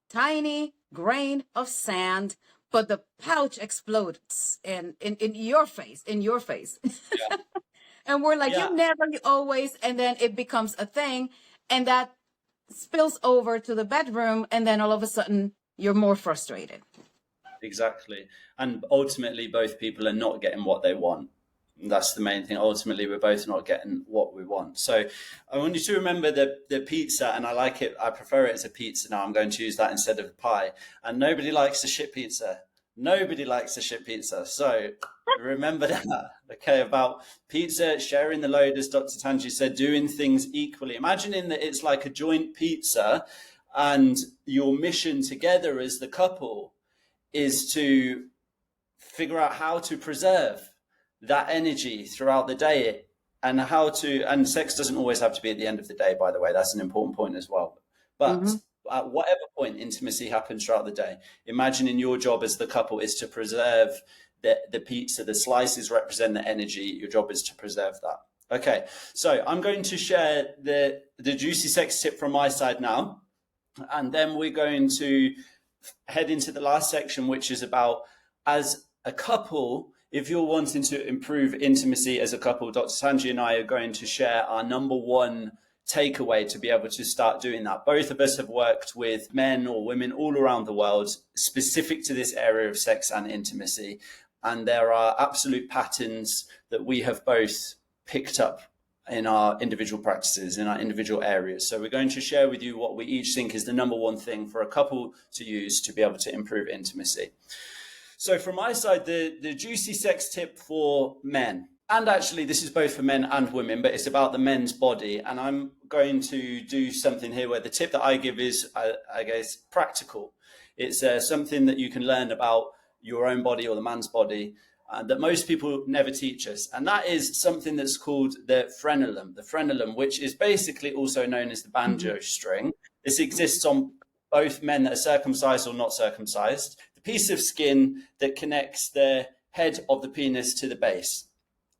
tiny grain of sand, but the pouch explodes in your face, in your face. Yeah. And we're like, Yeah. you never, you always, and then it becomes a thing. And that spills over to the bedroom. And then all of a sudden you're more frustrated. Exactly. And ultimately, both people are not getting what they want. That's the main thing. Ultimately, we're both not getting what we want. So I want you to remember the pizza, and I like it. I prefer it as a pizza now. I'm going to use that instead of a pie. And nobody likes a shit pizza. Nobody likes a shit pizza. So remember that. Okay, about pizza, sharing the load, as Dr. Tangie said, doing things equally. Imagining that it's like a joint pizza, and your mission together as the couple is to figure out how to preserve that energy throughout the day, and sex doesn't always have to be at the end of the day, by the way. That's an important point as well. But Mm-hmm. at whatever point intimacy happens throughout the day, imagining your job as the couple is to preserve the pizza. The slices represent the energy. Your job is to preserve that. Okay, so I'm going to share the juicy sex tip from my side now, and then we're going to head into the last section, which is about, as a couple, if you're wanting to improve intimacy as a couple, Dr. Tanji and I are going to share our number one takeaway to be able to start doing that. Both of us have worked with men or women all around the world specific to this area of sex and intimacy. And there are absolute patterns that we have both picked up in our individual practices, in our individual areas. So we're going to share with you what we each think is the number one thing for a couple to use to be able to improve intimacy. So from my side, the juicy sex tip for men, and actually this is both for men and women, but it's about the men's body. And I'm going to do something here where the tip that I give is, I guess, practical. It's something that you can learn about your own body or the man's body that most people never teach us. And that is something that's called the frenulum, which is basically also known as the banjo string. This exists on both men that are circumcised or not circumcised. The piece of skin that connects the head of the penis to the base,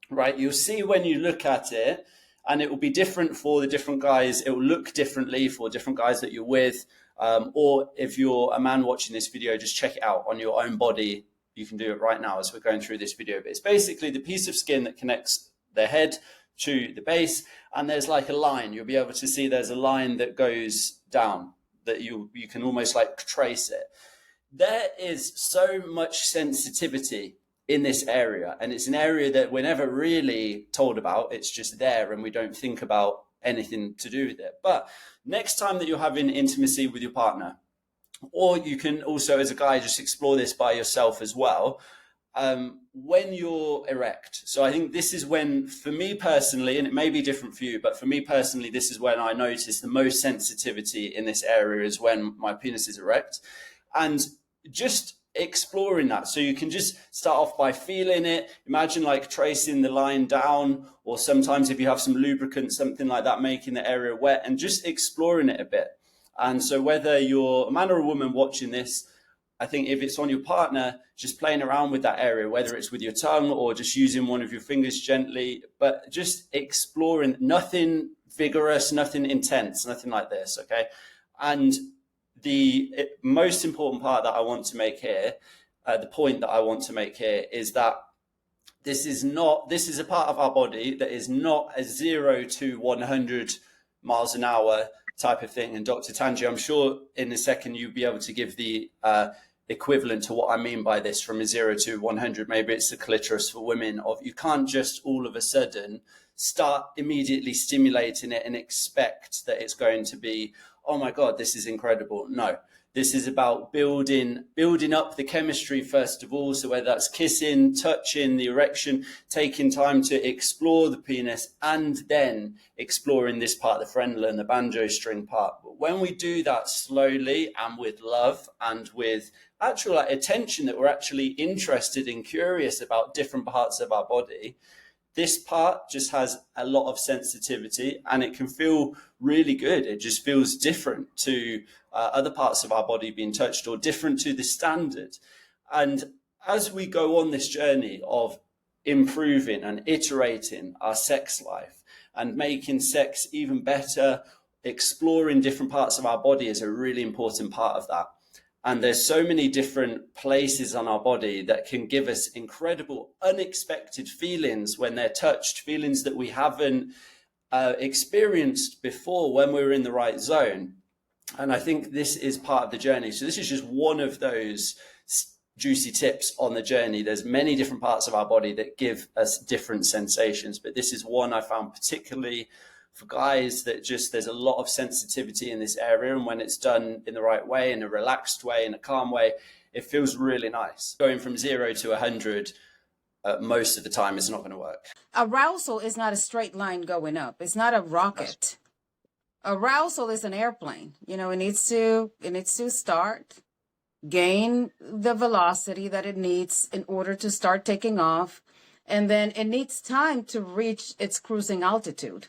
right? You'll see when you look at it, and it will be different for the different guys. It will look differently for different guys that you're with. Or if you're a man watching this video, just check it out on your own body. You can do it right now as we're going through this video. But it's basically the piece of skin that connects the head to the base. And there's like a line. You'll be able to see there's a line that goes down that you can almost like trace it. there is so much sensitivity in this area, and it's an area that we're never really told about. It's just there, and we don't think about anything to do with it. But next time that you're having intimacy with your partner, or you can also, as a guy, just explore this by yourself as well, when you're erect. So I think this is when, for me personally, and it may be different for you, but for me personally, this is when I notice the most sensitivity in this area, is when my penis is erect. And just exploring that. So you can just start off by feeling it. Imagine like tracing the line down, or sometimes if you have some lubricant, something like that, making the area wet, and just exploring it a bit. And so whether you're a man or a woman watching this, I think if it's on your partner, just playing around with that area, whether it's with your tongue or just using one of your fingers gently, but just exploring, nothing vigorous, nothing intense, nothing like this, okay? And the most important part that I want to make here, the point that I want to make here, is that this is a part of our body that is not a 0 to 100 miles an hour type of thing. And Dr. Tangie, I'm sure in a second you'll be able to give the equivalent to what I mean by this, from a 0 to 100. Maybe it's the clitoris for women. Of, you can't just all of a sudden start immediately stimulating it and expect that it's going to be, oh my God, this is incredible. No, this is about building up the chemistry first of all. So whether that's kissing, touching, the erection, taking time to explore the penis, and then exploring this part, the frenulum and the banjo string part. But when we do that slowly and with love and with actual attention, that we're actually interested and curious about different parts of our body, this part just has a lot of sensitivity, and it can feel really good. It just feels different to other parts of our body being touched, or different to the standard. And as we go on this journey of improving and iterating our sex life and making sex even better, exploring different parts of our body is a really important part of that. And there's so many different places on our body that can give us incredible, unexpected feelings when they're touched, feelings that we haven't experienced before when we're in the right zone. And I think this is part of the journey. So this is just one of those juicy tips on the journey. There's many different parts of our body that give us different sensations, but this is one I found particularly for guys, that just there's a lot of sensitivity in this area, and when it's done in the right way, in a relaxed way, in a calm way, it feels really nice. Going from 0 to 100 most of the time is not going to work. Arousal is not a straight line going up. It's not a rocket. Arousal is an airplane. You know, it needs to start, gain the velocity that it needs in order to start taking off, and then it needs time to reach its cruising altitude.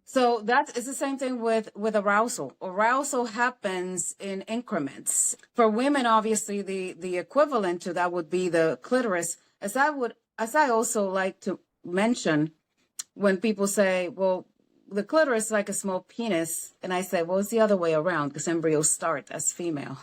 So it's the same thing with arousal. Arousal happens in increments. For women, obviously, the equivalent to that would be the clitoris. As I also like to mention, when people say, well, the clitoris is like a small penis, and I say, well, it's the other way around, because embryos start as female.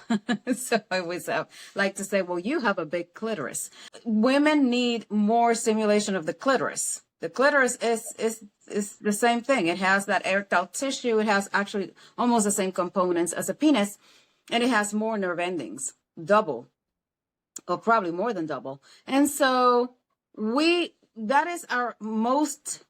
So I always like to say, well, you have a big clitoris. Women need more stimulation of the clitoris. The clitoris is the same thing. It has that erectile tissue. It has actually almost the same components as a penis, and it has more nerve endings, double, or probably more than double. And so that is our most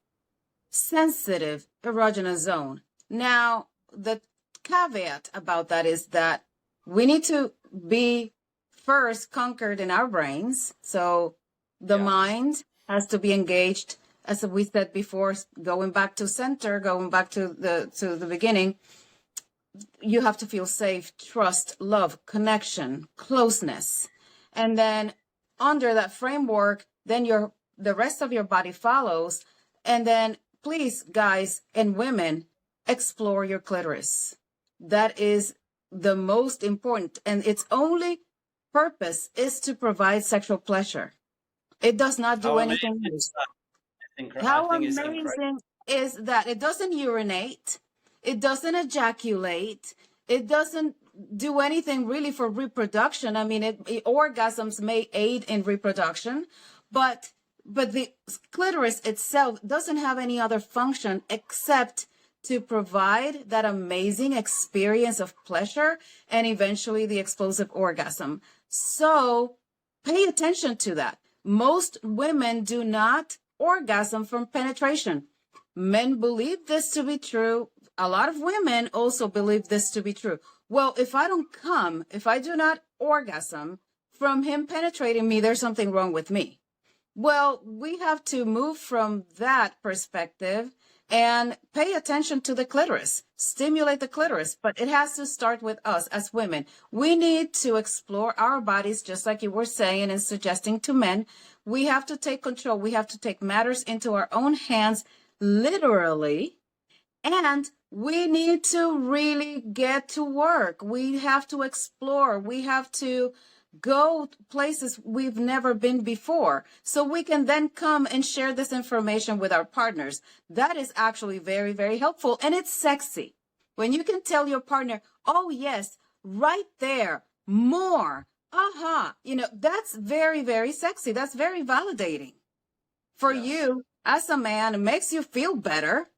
sensitive erogenous zone. Now, the caveat about that is that we need to be first conquered in our brains. So the mind has to be engaged. As we said before, going back to center, going back to the beginning, you have to feel safe, trust, love, connection, closeness. And then under that framework, then the rest of your body follows. And then please, guys and women, explore your clitoris. That is the most important. And its only purpose is to provide sexual pleasure. It does not do anything else. How amazing is that? It doesn't urinate. It doesn't ejaculate. It doesn't do anything really for reproduction. I mean, orgasms may aid in reproduction, but the clitoris itself doesn't have any other function except to provide that amazing experience of pleasure and eventually the explosive orgasm. So pay attention to that. Most women do not orgasm from penetration. Men believe this to be true. A lot of women also believe this to be true. Well, if I don't come, if I do not orgasm from him penetrating me, there's something wrong with me. Well, we have to move from that perspective and pay attention to the clitoris, stimulate the clitoris, but it has to start with us as women. We need to explore our bodies, just like you were saying and suggesting to men. We have to take control. We have to take matters into our own hands, literally, and we need to really get to work. We have to explore. We have to go places we've never been before, so we can then come and share this information with our partners. That is actually very, very helpful, and it's sexy. When you can tell your partner, oh yes, right there, more, that's very, very sexy. That's very validating for Yes. you as a man. It makes you feel better.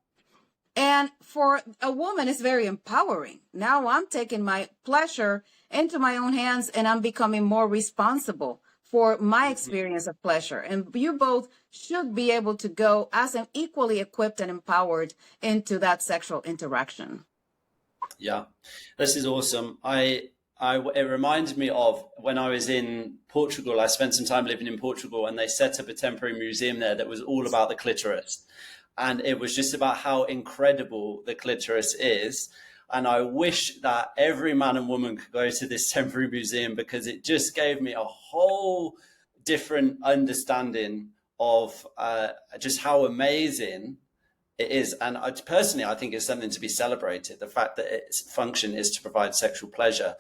And for a woman, it's very empowering. Now I'm taking my pleasure into my own hands and I'm becoming more responsible for my experience of pleasure. And you both should be able to go as an equally equipped and empowered into that sexual interaction. Yeah, this is awesome. It reminds me of when I was in Portugal. I spent some time living in Portugal, and they set up a temporary museum there that was all about the clitoris. And it was just about how incredible the clitoris is. And I wish that every man and woman could go to this temporary museum, because it just gave me a whole different understanding of just how amazing it is. And personally, I think it's something to be celebrated. The fact that its function is to provide sexual pleasure.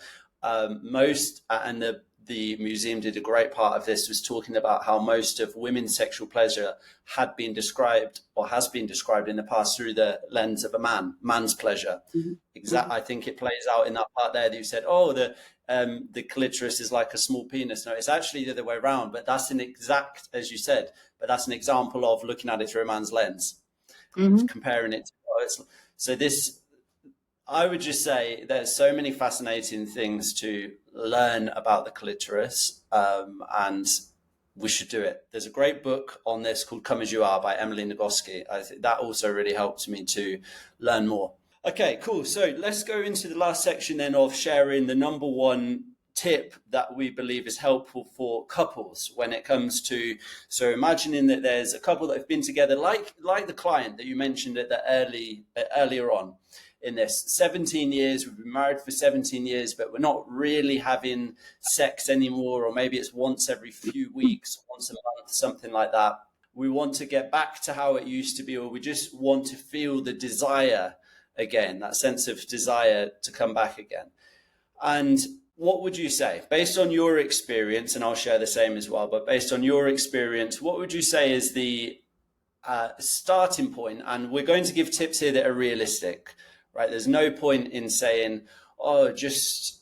The museum did a great part of this, was talking about how most of women's sexual pleasure had been described, or has been described in the past, through the lens of a man's pleasure. Mm-hmm. I think it plays out in that part there that you said, oh, the clitoris is like a small penis. No, it's actually the other way around, but that's as you said, but that's an example of looking at it through a man's lens, Mm-hmm. comparing it to, so this, I would just say there's so many fascinating things to learn about the clitoris, and we should do it. There's a great book on this called Come As You Are by Emily Nagoski. I think that also really helped me to learn more. Okay, cool. So let's go into the last section then of sharing the number one tip that we believe is helpful for couples when it comes to, so imagining that there's a couple that have been together, like the client that you mentioned at the earlier on in this, 17 years, we've been married for 17 years, but we're not really having sex anymore, or maybe it's once every few weeks, once a month, something like that. We want to get back to how it used to be, or we just want to feel the desire again, that sense of desire to come back again. And what would you say, based on your experience, and I'll share the same as well, but based on your experience, what would you say is the starting point? And we're going to give tips here that are realistic, right? There's no point in saying, oh, just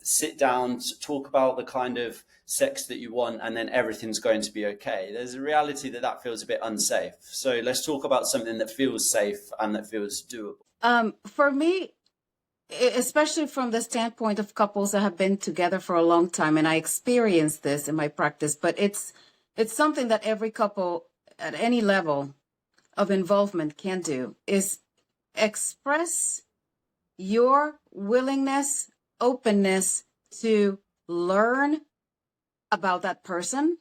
sit down, talk about the kind of sex that you want, and then everything's going to be okay. There's a reality that feels a bit unsafe. So let's talk about something that feels safe and that feels doable. For me, especially from the standpoint of couples that have been together for a long time, and I experienced this in my practice, but it's something that every couple at any level of involvement can do, is express your willingness, openness to learn about that person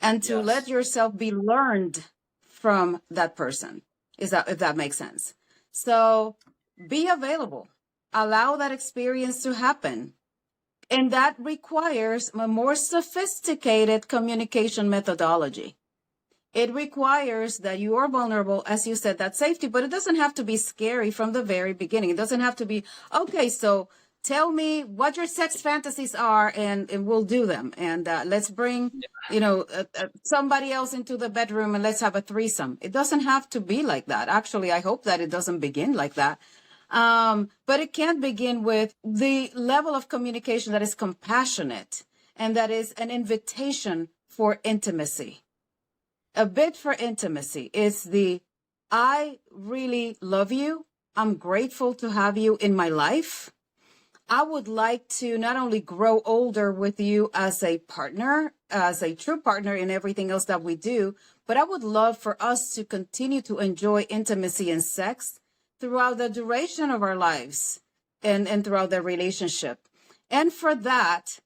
and to let yourself be learned from that person. If that makes sense. So be available. Allow that experience to happen. And that requires a more sophisticated communication methodology. It requires that you are vulnerable, as you said, that safety, but it doesn't have to be scary from the very beginning. It doesn't have to be, okay, so tell me what your sex fantasies are, and we'll do them. And let's bring, somebody else into the bedroom and let's have a threesome. It doesn't have to be like that. Actually, I hope that it doesn't begin like that. But it can begin with the level of communication that is compassionate and that is an invitation for intimacy. A bid for intimacy is the I really love you. I'm grateful to have you in my life. I would like to not only grow older with you as a partner, as a true partner in everything else that we do, but I would love for us to continue to enjoy intimacy and sex throughout the duration of our lives and throughout the relationship. And for that,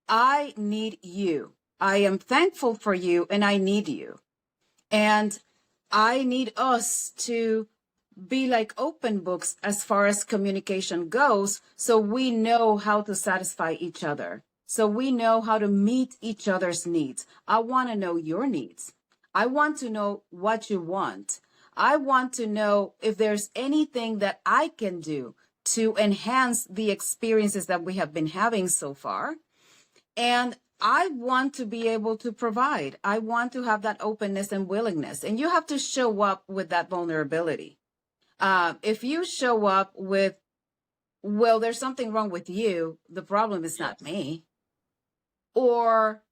I need you. I am thankful for you and I need you. And I need us to be like open books as far as communication goes, so we know how to satisfy each other. So we know how to meet each other's needs. I want to know your needs. I want to know what you want. I want to know if there's anything that I can do to enhance the experiences that we have been having so far. And I want to be able to provide. I want to have that openness and willingness. And you have to show up with that vulnerability. If you show up with, well, there's something wrong with you, the problem is not me. Or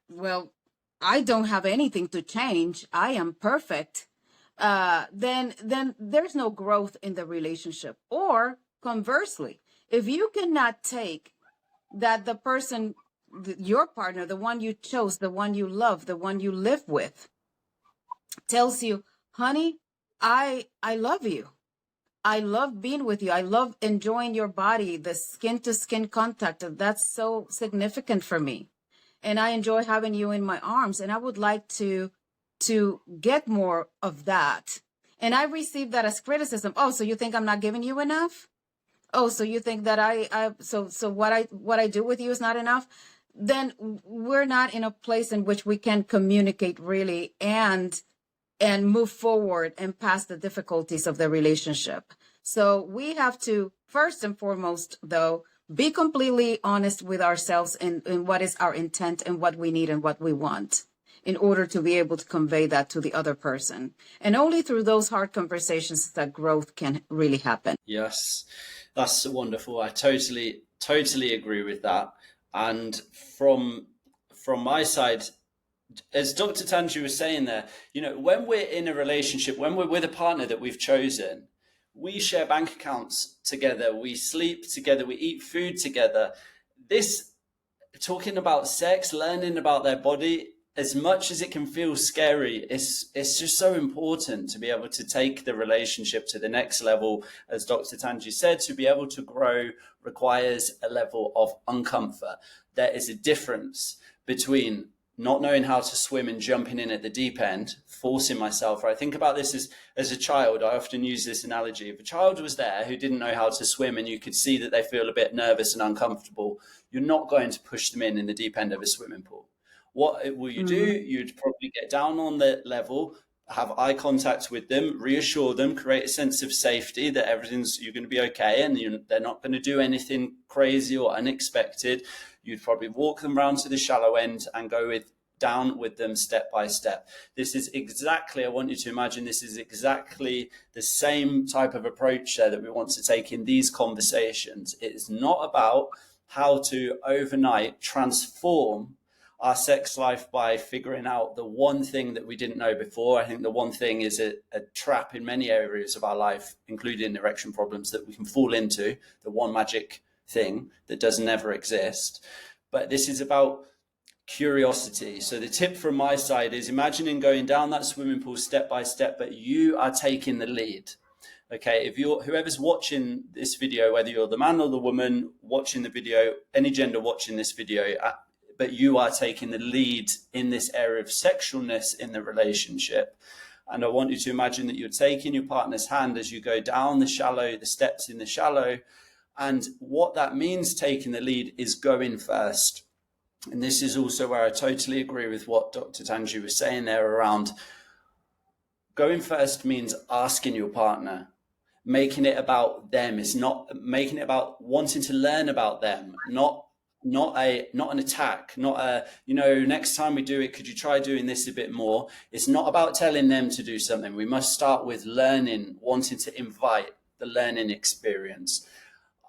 well, I don't have anything to change, I am perfect. Then there's no growth in the relationship. Or conversely, if you cannot take that the person, your partner, the one you chose, the one you love, the one you live with, tells you, honey, I love you. I love being with you. I love enjoying your body, the skin to skin contact. That's so significant for me. And I enjoy having you in my arms. And I would like to get more of that. And I receive that as criticism. Oh, so you think I'm not giving you enough? Oh, so you think that so what I do with you is not enough? Then we're not in a place in which we can communicate really and move forward and past the difficulties of the relationship. So we have to, first and foremost, though, be completely honest with ourselves in what is our intent and what we need and what we want in order to be able to convey that to the other person. And only through those hard conversations that growth can really happen. Yes, that's wonderful. I totally agree with that. And from my side, as Dr. Tangie was saying there, when we're in a relationship, when we're with a partner that we've chosen, we share bank accounts together, we sleep together, we eat food together. This, talking about sex, learning about their body, as much as it can feel scary, it's just so important to be able to take the relationship to the next level. As Dr. Tangie said, to be able to grow requires a level of uncomfort. There is a difference between not knowing how to swim and jumping in at the deep end, forcing myself. I think about this as a child. I often use this analogy. If a child was there who didn't know how to swim and you could see that they feel a bit nervous and uncomfortable, you're not going to push them in the deep end of a swimming pool. What will you do? You'd probably get down on the level, have eye contact with them, reassure them, create a sense of safety that you're going to be okay and they're not going to do anything crazy or unexpected. You'd probably walk them around to the shallow end and go down with them step by step. This is exactly, I want you to imagine, this is exactly the same type of approach there that we want to take in these conversations. It is not about how to overnight transform our sex life by figuring out the one thing that we didn't know before. I think the one thing is a trap in many areas of our life, including erection problems, that we can fall into, the one magic thing that does never exist. But this is about curiosity. So the tip from my side is imagining going down that swimming pool step by step, but you are taking the lead. Okay, if whoever's watching this video, whether you're the man or the woman watching the video, any gender watching this video, but you are taking the lead in this area of sexualness in the relationship. And I want you to imagine that you're taking your partner's hand as you go down the steps in the shallow. And what that means, taking the lead, is going first. And this is also where I totally agree with what Dr. Tangie was saying there around going first means asking your partner, making it about them. It's not making it about wanting to learn about them, not an attack, not a, next time we do it, could you try doing this a bit more? It's not about telling them to do something. We must start with learning, wanting to invite the learning experience.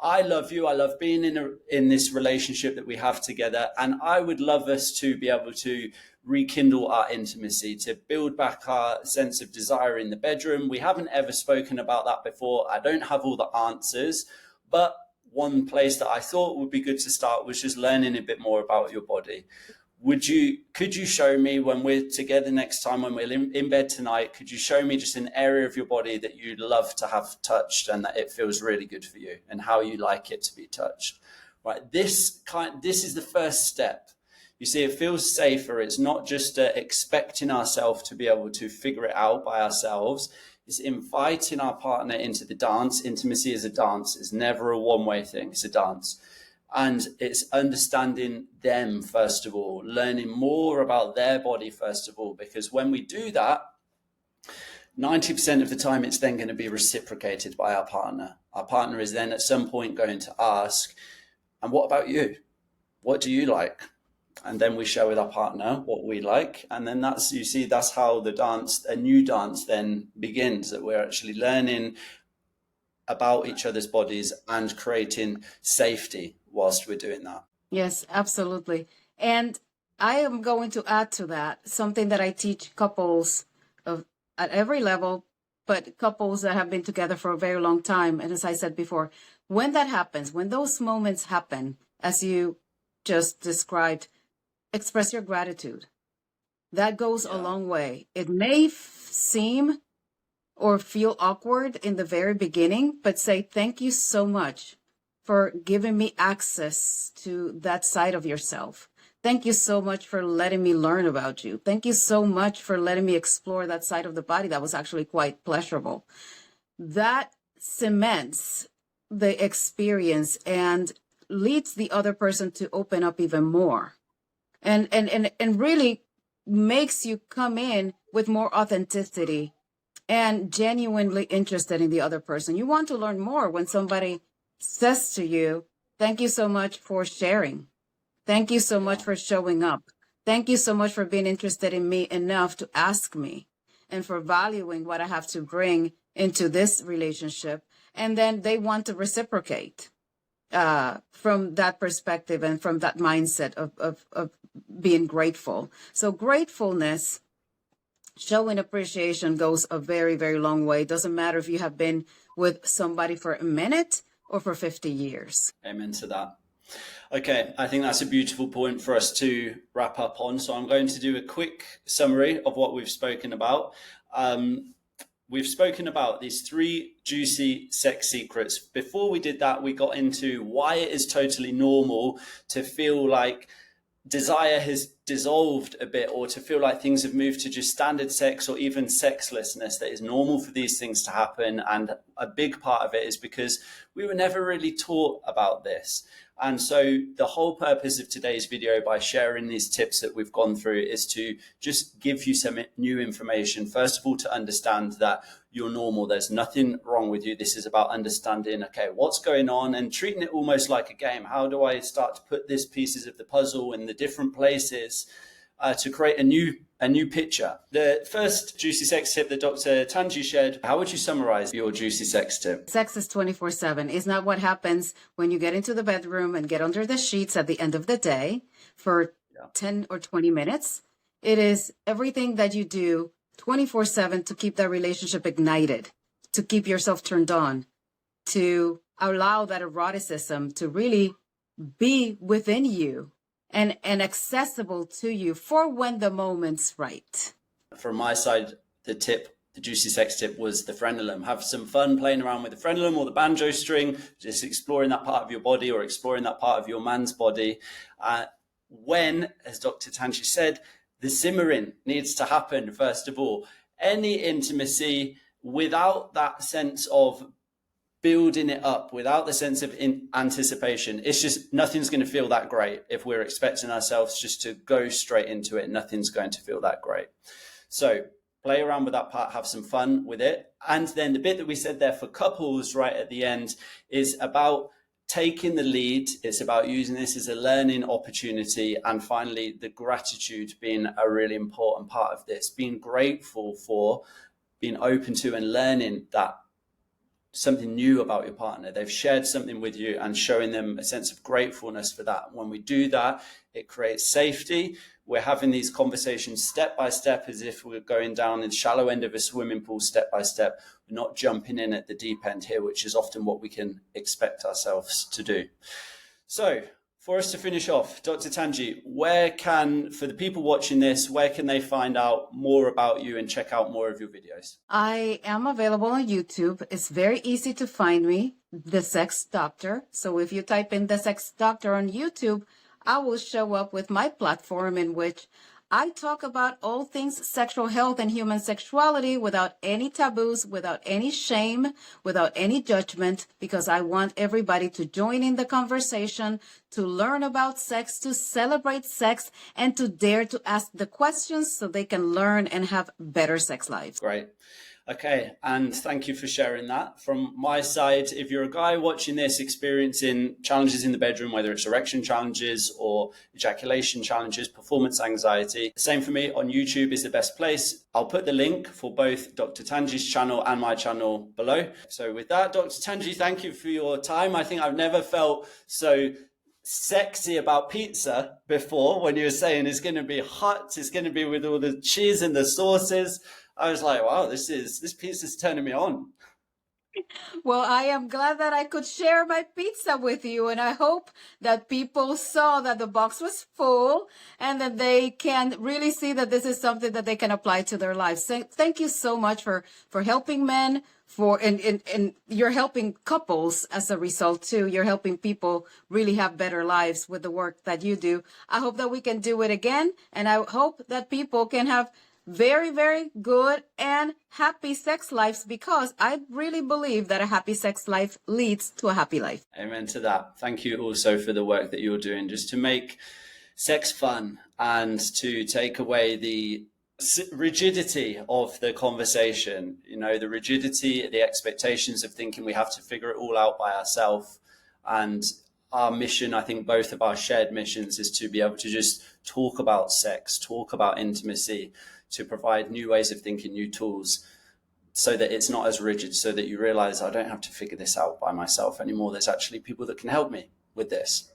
I love you. I love being in this relationship that we have together. And I would love us to be able to rekindle our intimacy, to build back our sense of desire in the bedroom. We haven't ever spoken about that before. I don't have all the answers, but one place that I thought would be good to start was just learning a bit more about your body. Could you show me, when we're together next time, when we're in bed tonight, could you show me just an area of your body that you'd love to have touched and that it feels really good for you, and how you like it to be touched? Right. This is the first step. You see, it feels safer. It's not just expecting ourselves to be able to figure it out by ourselves. It's inviting our partner into the dance. Intimacy is a dance. It's never a one-way thing. It's a dance. And it's understanding them, first of all, learning more about their body, first of all, because when we do that, 90% of the time, it's then going to be reciprocated by our partner. Our partner is then at some point going to ask, and what about you? What do you like? And then we share with our partner what we like. And then that's how the dance, a new dance then begins, that we're actually learning about each other's bodies and creating safety whilst we're doing that. Yes, absolutely. And I am going to add to that something that I teach couples at every level, but couples that have been together for a very long time. And as I said before, when that happens, when those moments happen, as you just described, express your gratitude. That goes a long way. It may seem or feel awkward in the very beginning, but say, thank you so much for giving me access to that side of yourself. Thank you so much for letting me learn about you. Thank you so much for letting me explore that side of the body that was actually quite pleasurable. That cements the experience and leads the other person to open up even more. And really makes you come in with more authenticity and genuinely interested in the other person. You want to learn more when somebody says to you, thank you so much for sharing. Thank you so much for showing up. Thank you so much for being interested in me enough to ask me, and for valuing what I have to bring into this relationship. And then they want to reciprocate from that perspective and from that mindset of being grateful. So gratefulness, showing appreciation, goes a very, very long way. It doesn't matter if you have been with somebody for a minute or for 50 years. Amen to that. Okay, I think that's a beautiful point for us to wrap up on. So I'm going to do a quick summary of what we've spoken about. We've spoken about these 3 juicy sex secrets. Before we did that, we got into why it is totally normal to feel like desire has dissolved a bit, or to feel like things have moved to just standard sex or even sexlessness, that is normal for these things to happen. And a big part of it is because we were never really taught about this. And so the whole purpose of today's video, by sharing these tips that we've gone through, is to just give you some new information. First of all, to understand that you're normal. There's nothing wrong with you. This is about understanding, okay, what's going on, and treating it almost like a game. How do I start to put these pieces of the puzzle in the different places to create a new picture? The first juicy sex tip that Dr. Tangie shared, how would you summarize your juicy sex tip? Sex is 24/7. It's not what happens when you get into the bedroom and get under the sheets at the end of the day for 10 or 20 minutes. It is everything that you do 24/7 to keep that relationship ignited, to keep yourself turned on, to allow that eroticism to really be within you and accessible to you for when the moment's right. From my side, the juicy sex tip was the frenulum. Have some fun playing around with the frenulum or the banjo string, just exploring that part of your body, or exploring that part of your man's body. When, as Dr. Tangie said, the simmering needs to happen, first of all. Any intimacy without that sense of building it up, without the sense of anticipation, it's just, nothing's going to feel that great. If we're expecting ourselves just to go straight into it, nothing's going to feel that great. So play around with that part, have some fun with it. And then the bit that we said there for couples right at the end is about taking the lead. It's about using this as a learning opportunity. And finally, the gratitude being a really important part of this, being grateful for being open to and learning that something new about your partner. They've shared something with you, and showing them a sense of gratefulness for that. When we do that, it creates safety. we're having these conversations step by step, as if we're going down the shallow end of a swimming pool step by step. We're not jumping in at the deep end here, which is often what we can expect ourselves to do. So for us to finish off, Dr. Tangie, for the people watching this, where can they find out more about you and check out more of your videos? I am available on YouTube. It's very easy to find me, The Sex Doctor. So if you type in The Sex Doctor on YouTube, I will show up with my platform in which I talk about all things sexual health and human sexuality without any taboos, without any shame, without any judgment, because I want everybody to join in the conversation, to learn about sex, to celebrate sex, and to dare to ask the questions so they can learn and have better sex lives. Great. Okay, and thank you for sharing that. From my side, if you're a guy watching this experiencing challenges in the bedroom, whether it's erection challenges or ejaculation challenges, performance anxiety, same for me, on YouTube is the best place. I'll put the link for both Dr. Tangie's channel and my channel below. So with that, Dr. Tangie, thank you for your time. I think I've never felt so sexy about pizza before, when you were saying it's going to be hot, it's going to be with all the cheese and the sauces. I was like, wow, this pizza's turning me on. Well, I am glad that I could share my pizza with you, and I hope that people saw that the box was full and that they can really see that this is something that they can apply to their lives. So thank you so much for helping men, and you're helping couples as a result too. You're helping people really have better lives with the work that you do. I hope that we can do it again, and I hope that people can have very, very good and happy sex lives, because I really believe that a happy sex life leads to a happy life. Amen to that. Thank you also for the work that you're doing just to make sex fun and to take away the rigidity of the conversation, the rigidity, the expectations of thinking we have to figure it all out by ourselves. And our mission, I think both of our shared missions, is to be able to just talk about sex, talk about intimacy, to provide new ways of thinking, new tools, so that it's not as rigid, so that you realize I don't have to figure this out by myself anymore. There's actually people that can help me with this.